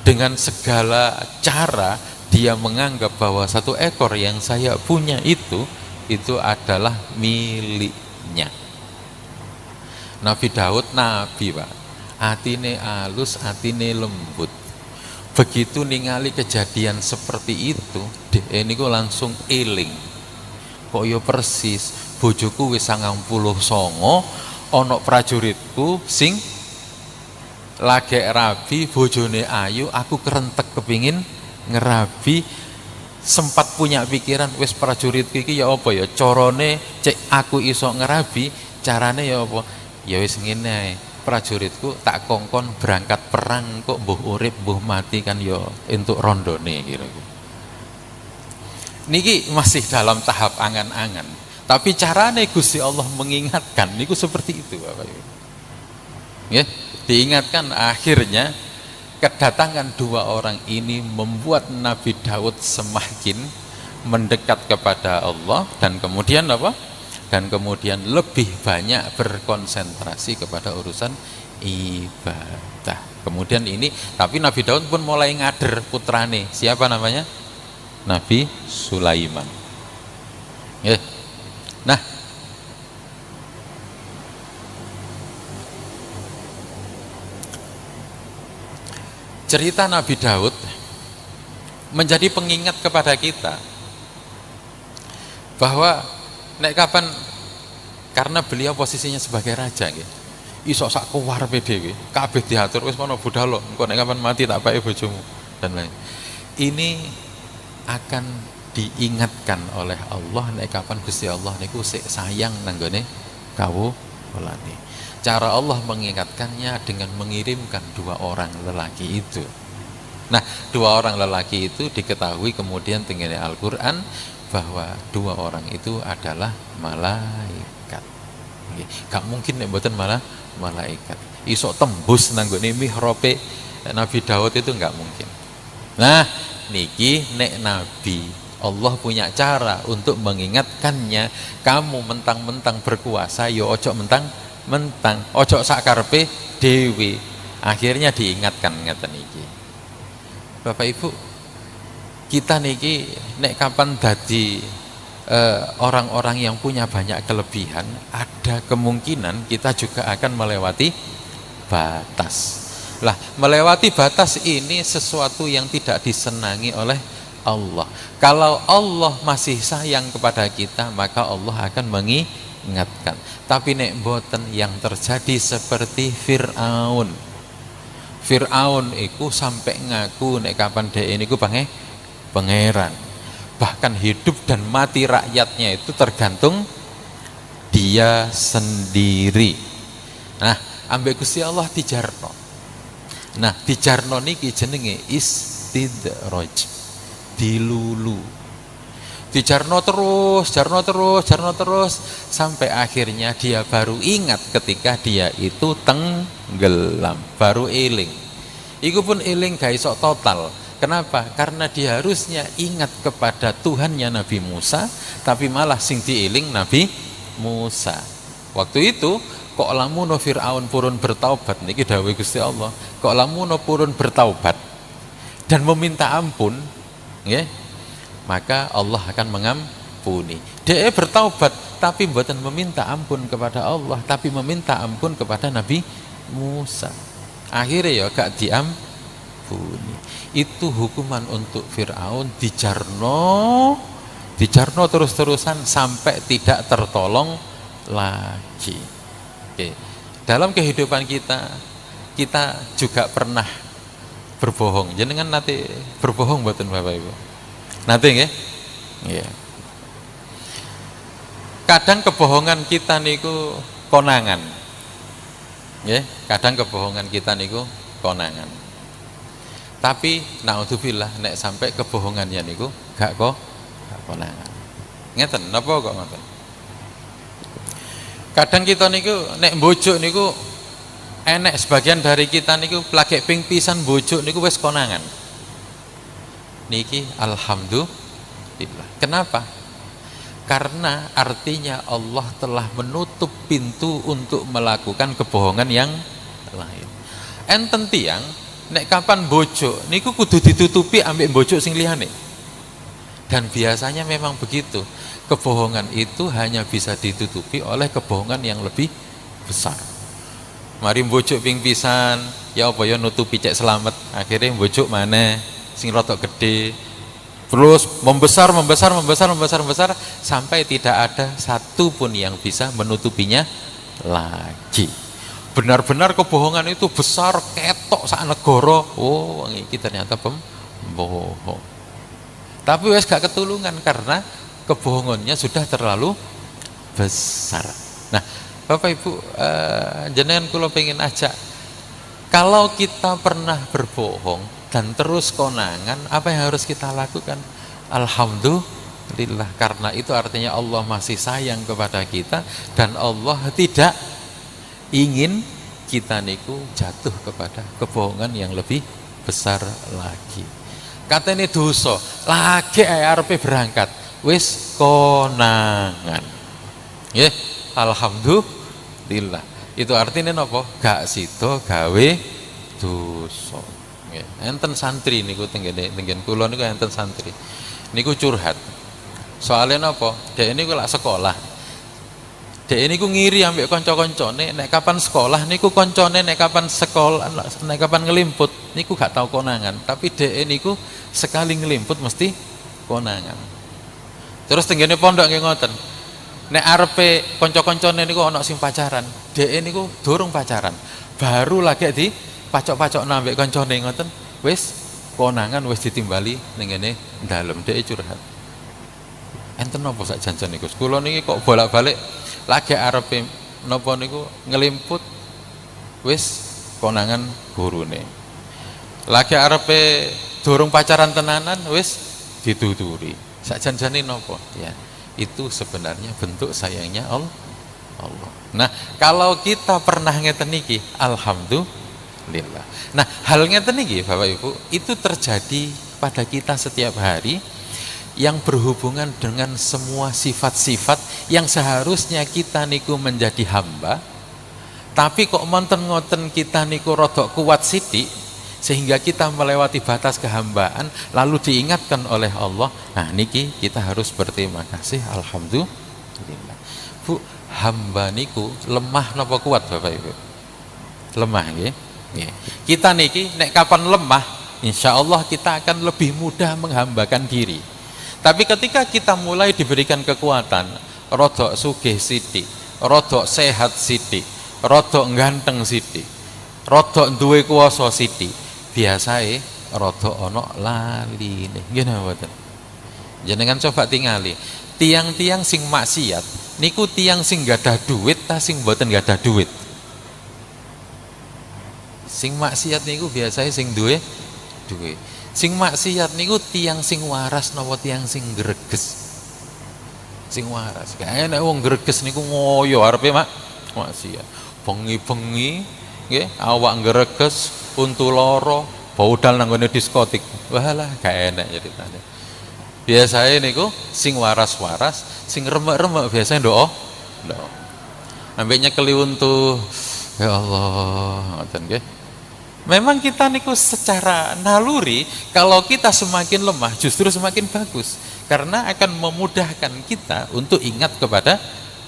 Dengan segala cara dia menganggap bahwa 1 ekor yang saya punya itu adalah miliknya. Nabi Daud nabi, Pak, atine alus, atine lembut. Begitu ningali kejadian seperti itu, ini kok langsung eling. Kok yo persis, bojoku wis 99, ono prajuritku sing lagi rabi, bojone ayu, aku kerentek kepingin ngerabi. Sempat punya pikiran, wis prajurit iki ya apa ya corone cek aku iso ngerabi, carane ya apa? Ya wis ngene ae, prajuritku tak kongkon berangkat perang, kok mbuh urip mbuh mati kan ya entuk rondone kira-kira. Niki masih dalam tahap angan-angan, tapi carane Gusti Allah mengingatkan niku seperti itu, Bapak Ibu. Ya, diingatkan, akhirnya kedatangan 2 orang ini membuat Nabi Daud semakin mendekat kepada Allah, dan kemudian apa? Dan kemudian lebih banyak berkonsentrasi kepada urusan ibadah. Kemudian ini, tapi Nabi Daud pun mulai ngader putrane. Siapa namanya? Nabi Sulaiman. Ya. Nah, cerita Nabi Daud menjadi pengingat kepada kita bahwa nek kapan, karena beliau posisinya sebagai raja nggih, iso sak kuwarepe dhewe, kabeh diatur wis ana budhal, engko nek kapan mati tak pae bojomu dan lain. Ini akan diingatkan oleh Allah nek kapan Gusti Allah niku sik sayang nanggone kawulane. Cara Allah mengingatkannya dengan mengirimkan 2 orang lelaki itu. Nah, 2 orang lelaki itu diketahui kemudian tengene Al-Qur'an bahwa 2 orang itu adalah malaikat. Gak mungkin nek mboten malah malaikat. Iso tembus nanggone mihrabe Nabi Daud itu enggak mungkin. Nah, niki nek Nabi Allah punya cara untuk mengingatkannya. Kamu mentang-mentang berkuasa, yo ojo mentang, ojo sakarepe dewi. Akhirnya diingatkan ngeten iki. Bapak Ibu, kita niki nek kapan dadi orang-orang yang punya banyak kelebihan, ada kemungkinan kita juga akan melewati batas. Lah, melewati batas ini sesuatu yang tidak disenangi oleh Allah. Kalau Allah masih sayang kepada kita, maka Allah akan mengingatkan. Tapi nek mboten, yang terjadi seperti Fir'aun. Fir'aun iku sampai ngaku nek kapan dhek niku pangeran. Bahkan hidup dan mati rakyatnya itu tergantung dia sendiri. Nah, ambek Gusti Allah dijarno. Nah, dijarno niki jenenge istidraj, dilulu. Dijarno terus sampai akhirnya dia baru ingat ketika dia itu tenggelam, baru eling. Iku pun eling gak iso total. Kenapa? Karena dia harusnya ingat kepada Tuhannya Nabi Musa, tapi malah sing dieling Nabi Musa. Waktu itu kok lamuno Fir'aun purun bertaubat, niki dawuh Gusti Allah, kok lamuno purun bertaubat dan meminta ampun, ya, maka Allah akan mengampuni. Dia bertaubat tapi bukan meminta ampun kepada Allah, tapi meminta ampun kepada Nabi Musa. Akhirnya ya gak diampuni. Itu hukuman untuk Fir'aun, dijarno terus-terusan sampai tidak tertolong lagi. Oke. Dalam kehidupan kita juga pernah berbohong. Jenengan nanti berbohong mboten Bapak Ibu? Nanti nggih? Nggih. Kadang kebohongan kita niku konangan. Nggih, kadang kebohongan kita niku konangan. Tapi naudzubillah nek sampai kebohongannya niku gak konangan. Ngeten napa kok ngoten? Kadang kita niku nek mbojuk niku enek sebagian dari kita niku lagi ping pisan mbojuk niku wis konangan. niki alhamdulillah. Kenapa? Karena artinya Allah telah menutup pintu untuk melakukan kebohongan yang lain. Enten tiang nek kapan bojo niku kudu ditutupi ambek bojo sing liyane. Dan biasanya memang begitu. Kebohongan itu hanya bisa ditutupi oleh kebohongan yang lebih besar. Mari bojo ping pisan, ya apa ya nutupi cek selamat, akhirnya bojo mana sing rotok gede. Terus membesar sampai tidak ada satu pun yang bisa menutupinya lagi. Benar-benar kebohongan itu besar ketok sak negara. Oh, iki ternyata pembohong. Tapi wes gak ketulungan karena kebohongannya sudah terlalu besar. Nah, Bapak Ibu, jenengan kula pengen ajak, kalau kita pernah berbohong dan terus konangan, apa yang harus kita lakukan? Alhamdulillah, karena itu artinya Allah masih sayang kepada kita dan Allah tidak ingin kita niku jatuh kepada kebohongan yang lebih besar lagi. Katanya dosa lagi arepe berangkat wis konangan, ya alhamdulillah. Itu artinya nopo? Gak sido gawe dosa. Enten santri niku tenggen kula niku enten santri niku curhat. Soalnya nopo? Dek niku lak sekolah. Dek niku ngiri ambek kanca-kancane nek kapan sekolah niku kancane nek kapan sekolah nek kapan ngelimput niku gak tau konangan, tapi dek niku sekali ngelimput mesti konangan. Terus tenggene pondok nggih ngoten. Nek arepe kanca-kancane niku ana sing pacaran, dek niku durung pacaran. Baru lagi di pacok-pacok nambek kancane ngoten, wis konangan wis ditimbali ning ngene dalem. Dek curhat. Enten napa sak janjan niku? Kula niki kok bolak-balik lagi arepe napa niku ngelimput wis konangan gurune. Lagi arepe durung pacaran tenanan wis dituturi. Sak janjane napa? Ya, itu sebenarnya bentuk sayangnya Allah. Nah, kalau kita pernah ngeten niki, alhamdulillah. Nah, hal ngeten niki Bapak Ibu, itu terjadi pada kita setiap hari yang berhubungan dengan semua sifat-sifat yang seharusnya kita niku menjadi hamba, tapi kok monten ngoten kita niku rodok kuat sidik sehingga kita melewati batas kehambaan lalu diingatkan oleh Allah. Nah niki kita harus berterima kasih, alhamdulillah. Bu, hamba niku lemah napa kuat Bapak Ibu? Lemah nggih. Kita niki nek kapan lemah, insya Allah kita akan lebih mudah menghambakan diri. Tapi ketika kita mulai diberikan kekuatan, rodok sugih sidik, rodok sehat sidik, rodok ganteng sidik, rodok duwe kuwasa sidik, biasae rodok ono lali nih. Nggih mboten. Jenengan coba tingali, tiang-tiang sing maksiat niku tiang sing gadah duit ta sing mboten gadah duit? Sing maksiat niku biasae sing duwe duit. Sing maksiat niku tiang sing waras napa tiang sing greges? Sing waras. Gak enak wong greges niku ngoyo arepe maksiat. Bengi-bengi nggih awak greges, untu loro, baudal nang ngene diskotik. Walah gak enak ceritane. Biasane niku sing waras-waras, sing remek-remek biasane ndok. Ambek nyekeli untu. Ya Allah, ngoten nggih. Memang kita niku secara naluri kalau kita semakin lemah justru semakin bagus karena akan memudahkan kita untuk ingat kepada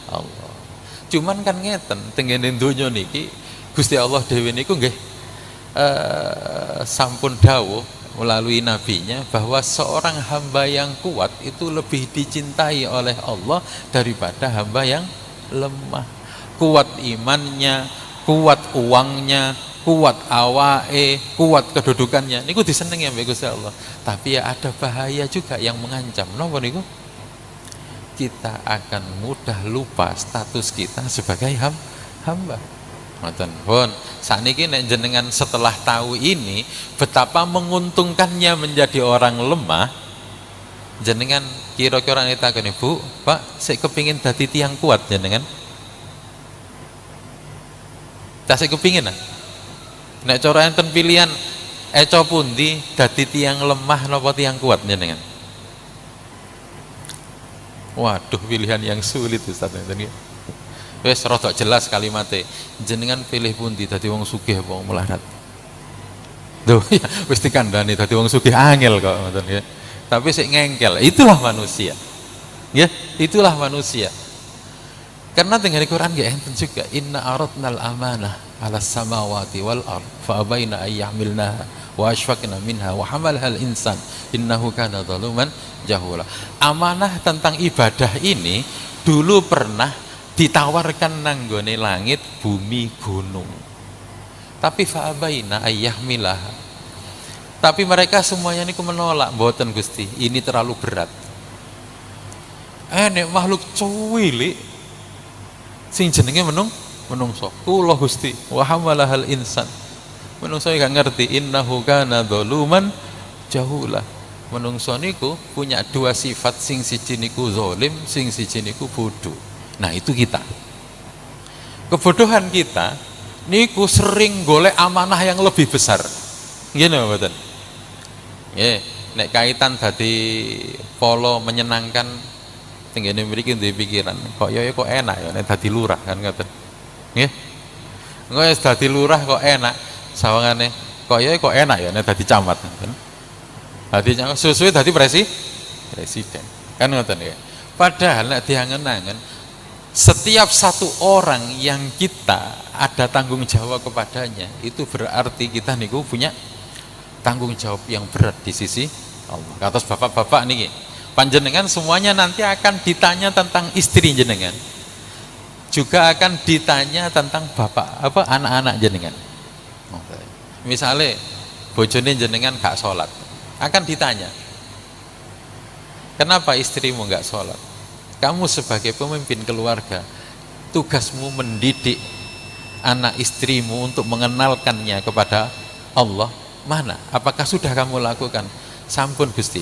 Allah. Cuman kan ngeten tengene donya niki Gusti Allah dhewe niku nggih sampun dawuh melalui nabinya bahwa seorang hamba yang kuat itu lebih dicintai oleh Allah daripada hamba yang lemah. Kuat imannya, kuat uangnya, kuat awake, kuat kedudukannya niku disenengi ambek Gusti Allah. Tapi ya ada bahaya juga yang mengancam. Napa niku? Kita akan mudah lupa status kita sebagai hamba. Ngoten pun. Sakniki nek jenengan setelah tahu ini betapa menguntungkannya menjadi orang lemah, jenengan kira-kira nitakane, Bu, Pak, sik kepingin dadi tiang kuat jenengan? Tak sik kepingin ah? Nek cara enten pilihan eco pundi dadi tiang lemah napa tiang kuat jenengan? Waduh, pilihan yang sulit Ustaz ngeten iki. Wis rada jelas kalimatnya. Jenengan pilih pundi dadi wong sugih apa wong melarat? Duh, ya wis dikandani dadi wong sugih angel kok ngoten ya. Tapi sik ngengkel, itulah manusia. Ya, itulah manusia. Karena dengan Al-Quran ya enten juga inna aradnal amanah ala samawati wal ard fa abaina ay yahmilnaha wa ashfaqna minha wa hamalha al insan innahu kana zaluman jahula. Amanah tentang ibadah ini dulu pernah ditawarkan nanggone langit, bumi, gunung. Tapi fa abaina ay yahmilaha. Tapi mereka semuanya niku menolak, mboten Gusti, ini terlalu berat. Nek makhluk cuwilik sing jenenge menungso kula Gusti wa hamalahal insan menungso gak ngerti innahu kana zaluman jahula. Menungso niku punya dua sifat, sing siji niku zalim, sing siji niku bodoh. Nah itu kita, kebodohan kita niku sering golek amanah yang lebih besar ngene mboten nggih. Nek kaitan dadi polo menyenangkan tenggene mriki duwe pikiran kok kok enak ya nek dadi lurah kan ngoten nggih. Engko wis dadi lurah kok enak sawangane kok kok enak ya nek dadi camat kan. Dadi suwe dadi presiden kan ngoten ya. Padahal nek diangen-angen setiap satu orang yang kita ada tanggung jawab kepadanya itu berarti kita niku punya tanggung jawab yang berat di sisi Allah. Kados bapak-bapak niki panjenengan semuanya nanti akan ditanya tentang istri jenengan, juga akan ditanya tentang bapak anak-anak jenengan. Misalnya bojone jenengan gak sholat, akan ditanya kenapa istrimu gak sholat. Kamu sebagai pemimpin keluarga, tugasmu mendidik anak istrimu untuk mengenalkannya kepada Allah. Mana? Apakah sudah kamu lakukan? Sampun Gusti,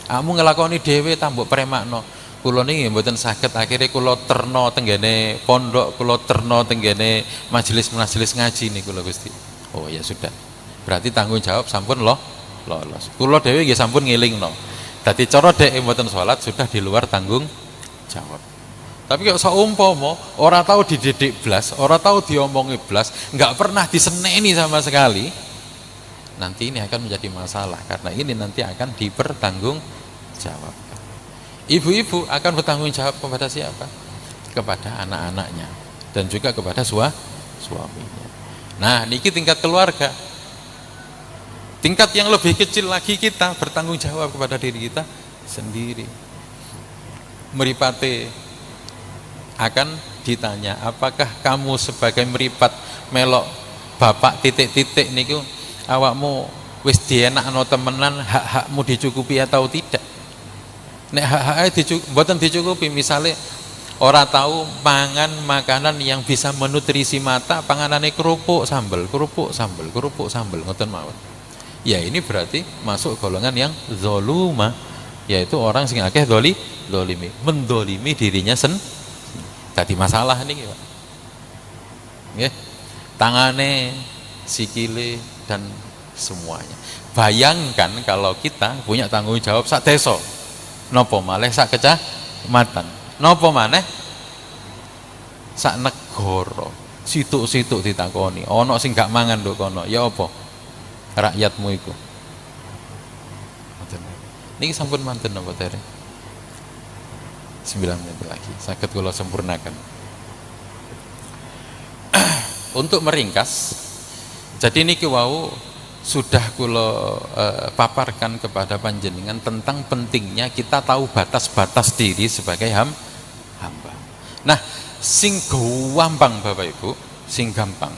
kamu ngelakoni dhewe tambok premakno. Kula niki mboten saged, akhirnya kula terno tenggene pondok, kula terno tenggene majelis-majelis ngaji niku lho Gusti. Oh ya sudah. Berarti tanggung jawab sampun lolos. Kula dhewe nggih sampun ngilingno. Dadi cara dhek mboten salat sudah di luar tanggung jawab. Tapi kalau seumpama ora tahu dididik blas, ora tahu diomongi blas, enggak pernah diseneni sama sekali, nanti ini akan menjadi masalah karena ini nanti akan dipertanggungjawabkan. Ibu-ibu akan bertanggung jawab kepada siapa? Kepada anak-anaknya dan juga kepada suaminya. Nah, niki tingkat keluarga. Tingkat yang lebih kecil lagi kita bertanggung jawab kepada diri kita sendiri. Mripate akan ditanya, apakah kamu sebagai mripat melok bapak titik-titik niku awakmu wis dienakno temenan, hak-hakmu dicukupi atau tidak? Nek hak-haknya mboten dicukupi, misalnya ora tahu mangan makanan yang bisa menutrisi mata, panganane kerupuk sambel ngoten mawon. Ya ini berarti masuk golongan yang zaluma, yaitu orang sing akeh zalimi, mendolimi dirinya tadi masalah niki Pak. Nggih. Tangane, sikile dan semuanya. Bayangkan kalau kita punya tanggung jawab sak desa, napa malih sak kecamatan, napa maneh sak negara. Situk-situk ditakoni, ana sing gak mangan nduk kono, ya apa? Rakyatmu iku. Niki sampun manten napa tere? 9 menit lagi, saged kula sempurnakan. Untuk meringkas, jadi niki wau sudah kula paparkan kepada panjenengan tentang pentingnya kita tahu batas-batas diri sebagai hamba. Nah, sing gampang Bapak Ibu, sing gampang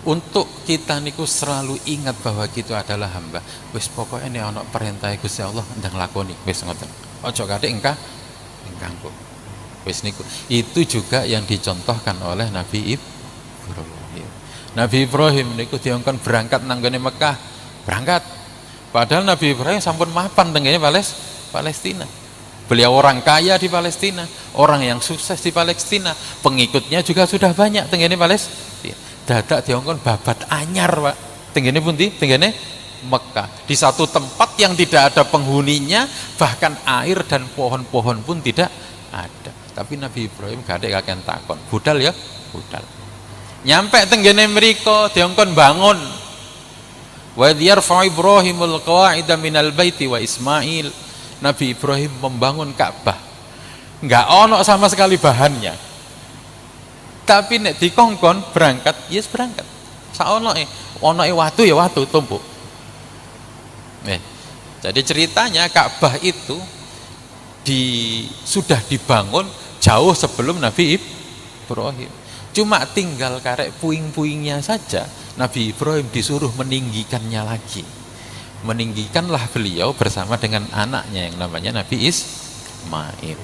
untuk kita niku selalu ingat bahwa kita adalah hamba. Wis pokoknya ini ana perintah Gusti Allah ndang lakoni, wis ngoten. Aja kadek engkangku. Wis niku. Itu juga yang dicontohkan oleh Nabi Ibrahim. Nabi Ibrahim niku diongkon berangkat nanggone Mekah, berangkat. Padahal Nabi Ibrahim sampun mapan tenggene Palestina. Beliau orang kaya di Palestina, orang yang sukses di Palestina, pengikutnya juga sudah banyak tenggene Palestina. Dadak diongkon babat anyar Pak. Tenggene pundi? Tenggene Mekah, di satu tempat yang tidak ada penghuninya, bahkan air dan pohon-pohon pun tidak ada. Tapi Nabi Ibrahim gak ada kakek takon, budal ya, budal. Nyampe tenggene mriko diongkon bangun. Wa yarfa Ibrahimul qawaida minal baiti wa Ismail. Nabi Ibrahim membangun Ka'bah. Enggak ono sama sekali bahannya. Tapi nek dikongkon berangkat, yes berangkat. Saonoke, onoke watu ya watu tumpuk. Jadi ceritanya Ka'bah itu sudah dibangun jauh sebelum Nabi Ibrahim. Cuma tinggal karek puing-puingnya saja. Nabi Ibrahim disuruh meninggikannya lagi. Meninggikanlah beliau bersama dengan anaknya yang namanya Nabi Ismail.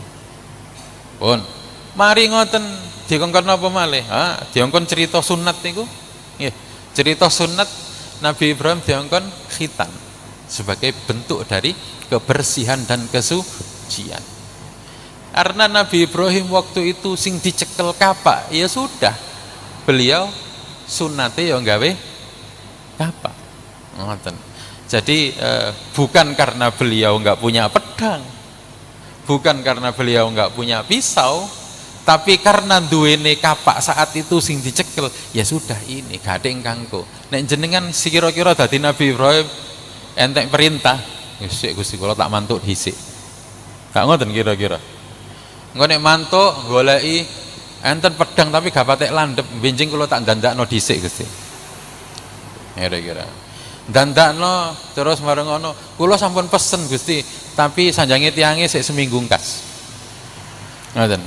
Pun, mari ngoten dikongkon apa malih? Diongkon cerita sunat niku. Nggih, cerita sunat Nabi Ibrahim diongkon khitan sebagai bentuk dari kebersihan dan kesucian. Karena Nabi Ibrahim waktu itu sing dicekel kapak, ya sudah, beliau sunate ya gawe kapak. Ngoten. Jadi bukan karena beliau nggak punya pedang, bukan karena beliau nggak punya pisau, tapi karena duwene kapak saat itu sing dicekel, ya sudah ini gading kanggo. Nek jenengan si kira-kira dadi Nabi Ibrahim entek perintah, Gusti kula tak mantuk dhisik. Gak ngoten kira-kira. Engko nek mantuk goleki enten pedang tapi gak patek landhep, benjing kula tak dandakno dhisik Gusti. Kira-kira. Dandakno terus mareng ngono, kula sampun pesen Gusti, tapi sanjange tiange sik seminggu kas. Ngoten.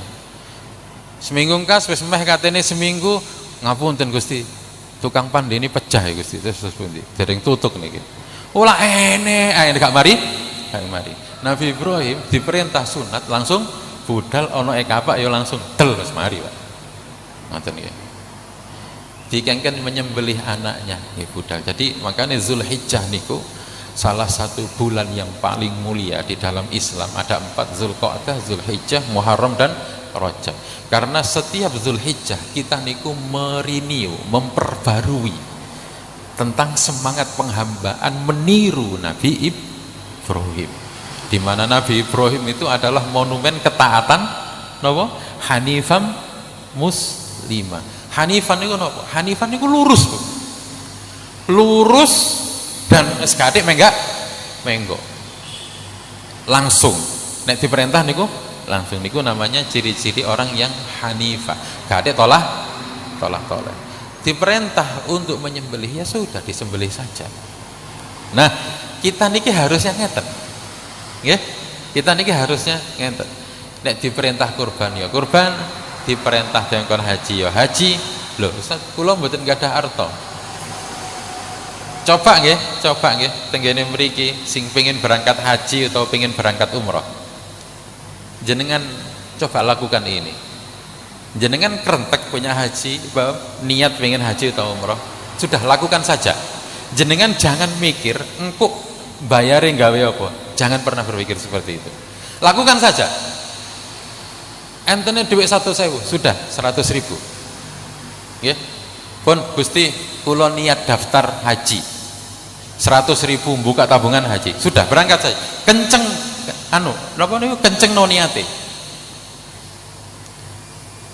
Seminggu kas wis meh katene seminggu, ngapunten Gusti. Tukang pandeni pecah ya Gusti, terus pundi? Dereng tutuk niki. Ulah ene gak mari. Nabi Ibrahim diperintah sunat langsung budal ono kapak ya langsung del wis mari, Pak. Ngoten nggih. Dikengken menyembelih anaknya nggih budal. Jadi makanya Zulhijjah niku salah satu bulan yang paling mulia di dalam Islam. Ada 4, Zulqa'dah, Zulhijjah, Muharram dan Rajab. Karena setiap Zulhijjah kita niku meriniu, memperbarui tentang semangat penghambaan meniru Nabi Ibrahim, di mana Nabi Ibrahim itu adalah monumen ketaatan napa? Hanifam muslima. Hanifan itu napa? Hanifan itu lurus, Bu. Lurus dan sekadik menggo. Langsung. Nek diperintah niku langsung niku namanya ciri-ciri orang yang hanifah. Gak ada tolak. Diperintah untuk menyembelih ya sudah disembelih saja. Nah, kita niki harusnya ngeten. Nggih? Kita niki harusnya ngeten. Nek diperintah kurban ya kurban, diperintah dengkon haji ya haji. Lho, Ustaz, kula mboten gadah arta. Coba nggih, tenggene mriki sing pengin berangkat haji atau pengin berangkat umroh. Jenengan coba lakukan ini. Jenengan kerentek punya haji, niat pengen haji atau umroh, sudah lakukan saja. Jenengan jangan mikir engkau bayarin gawe apa, jangan pernah berpikir seperti itu. Lakukan saja. Entene duit 100.000, sudah 100.000. Ya, pun Gusti, kula niat daftar haji, 100.000 buka tabungan haji, sudah berangkat saja. Kenceng, napa niku kenceng no niate.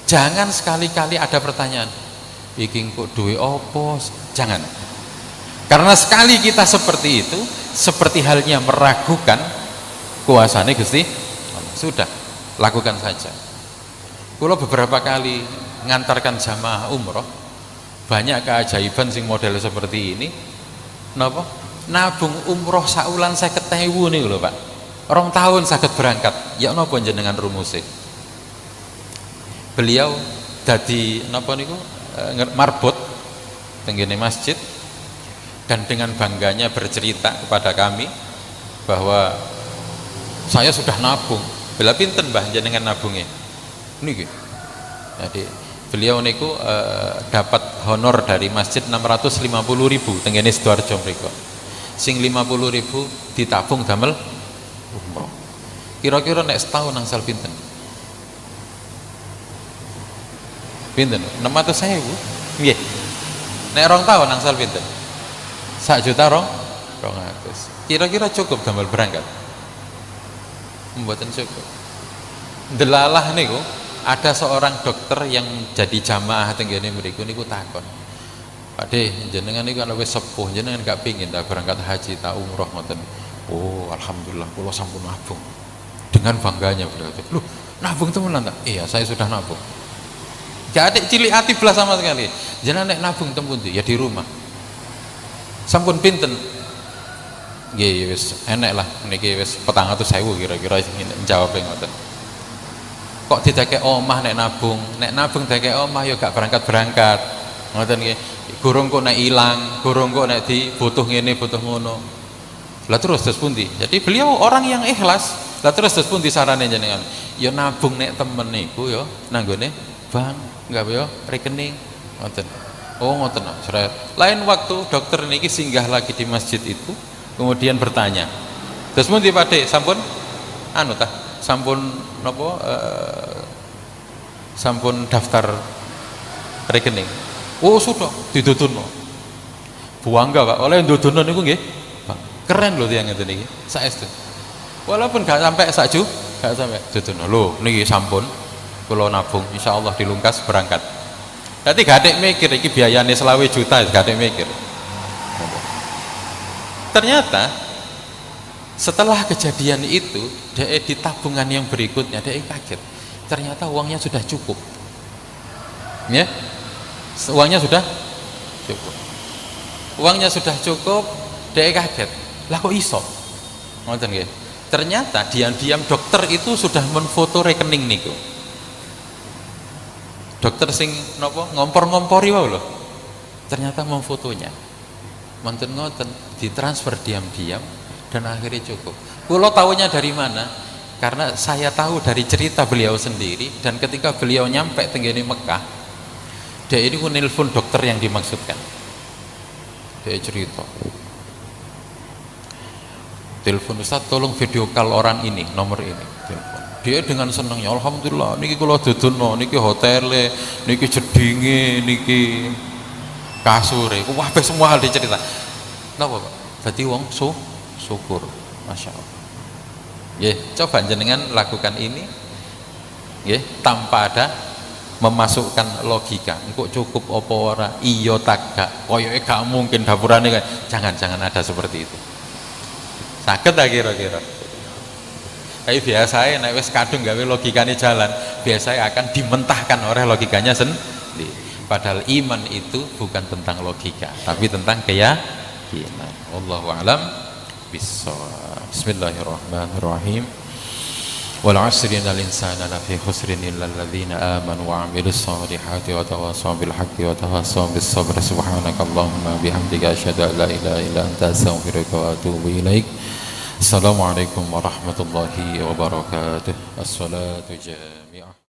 Jangan sekali-kali ada pertanyaan, iki kok duwe opo? Jangan. Karena sekali kita seperti itu, seperti halnya meragukan kuasane Gusti, sudah lakukan saja. Kula beberapa kali ngantarkan jamaah umroh, banyak keajaiban sing model seperti ini. Napa? Nabung umroh saulan 50.000 niku lho, Pak. 2 tahun saged berangkat. Ya napa jenengan rumuse? Beliau dadi napa niku marbot tenggene masjid dan dengan bangganya bercerita kepada kami bahwa saya sudah nabung. Bela pinten Mbah jenengan nabungnya? Niki. Jadi beliau niku dapat honor dari masjid 650.000 tenggene Sidoarjo mriku. Sing 50.000 ditabung damel umroh. Kira-kira nek setahun angsal pinten? Pinten? 600.000. Nggih. Nek 2 tahun angsal pinten? 1 juta 200. Kira-kira cukup damel berangkat? Mboten cukup. Delalah niku ada seorang dokter yang jadi jamaah tenggene mriku niku takon. Pakde, jenengan niku ana wis sepuh, jenengan gak pengin ta berangkat haji ta umroh ngoten. Oh, alhamdulillah kula sampun nabung. Dengan bangganya beliau. Loh, nabung temenan tak? Iya, saya sudah nabung. Gak ada cilik hati belas sama sekali. Jenengan nek nabung teng pundi? Ya di rumah. Sampun pinten? Nggih wis enek lah niki wis 400.000 kira-kira jawab ngoten. Kok didekek omah nek nabung? Nek nabung didekek omah ya gak berangkat-berangkat. Ngoten nggih. Gurung kok nek ilang, gurung kok nek dibutuh ngene, butuh ngono. Lah terus pundi? Jadi beliau orang yang ikhlas. Lah terus pundi sarane jenengan? Ya nabung nek temen niku ya nanggone bank, enggak ya rekening. Ngoten. Oh ngoten. Lain waktu dokter niki singgah lagi di masjid itu, kemudian bertanya. Terus pundi Pakde? Sampun anu tah? Sampun napa sampun daftar rekening. Oh sudah didudunno. Buangga Pak, oleh dudunno niku nggih. Keren loh yang ngeten niki. Saestu. Walaupun gak sampai sakju, gak sampai dudunno. Lho niki sampun kula nabung insyaallah dilungkas berangkat. Dadi gak adek mikir iki biayane 20 juta, gak adek mikir. Ternyata setelah kejadian itu, dia di tabungan yang berikutnya dia kaget. Ternyata uangnya sudah cukup. Ya. Uangnya sudah cukup. Uangnya sudah cukup, dia kaget. Lah kok iso? Ngoten nggih. Ternyata diam-diam dokter itu sudah menfoto rekening niku. Dokter sing napa ngompor-ngompori wae lho. Ternyata memfotonya. Manten ngoten, ditransfer diam-diam dan akhirnya cukup. Kula tahunya dari mana? Karena saya tahu dari cerita beliau sendiri, dan ketika beliau nyampe tenggene Mekah, dia ini nelpon dokter yang dimaksudkan. Dia cerita. Telepon Ustaz, tolong video call orang ini, nomor ini. Telepon. Dia dengan senangnya, alhamdulillah niki kula dudono, niki hotele, niki jedinge, niki kasure, kabeh semua hal dicerita. Napa Pak? Berarti wong syukur. Masya Allah. Nggih, coba jenengan lakukan ini nggih tanpa ada memasukkan logika. Engko cukup apa ora? Iya tak gak. Koyoke gak mungkin dapurane kan. Jangan ada seperti itu. Saged ta kira-kira? Kayak biasanya nek wis kadung gawe logikane jalan, biasanya akan dimentahkan oleh logikanya sendiri. Padahal iman itu bukan tentang logika, tapi tentang keyakinan. Wallahu a'lam bissawab. Bismillahirrahmanirrahim. Wal 'asri innal insana lafi khusrin illal ladzina amanu wa 'amilus solihati wa tawassaw bil haqqi wa tawassaw bis sabr. Subhanakallahumma bihamdika asyhadu an la ilaha illa anta astaghfiruka wa atubu ilaik. Assalamualaikum warahmatullahi wabarakatuh. As-salatu jami'ah.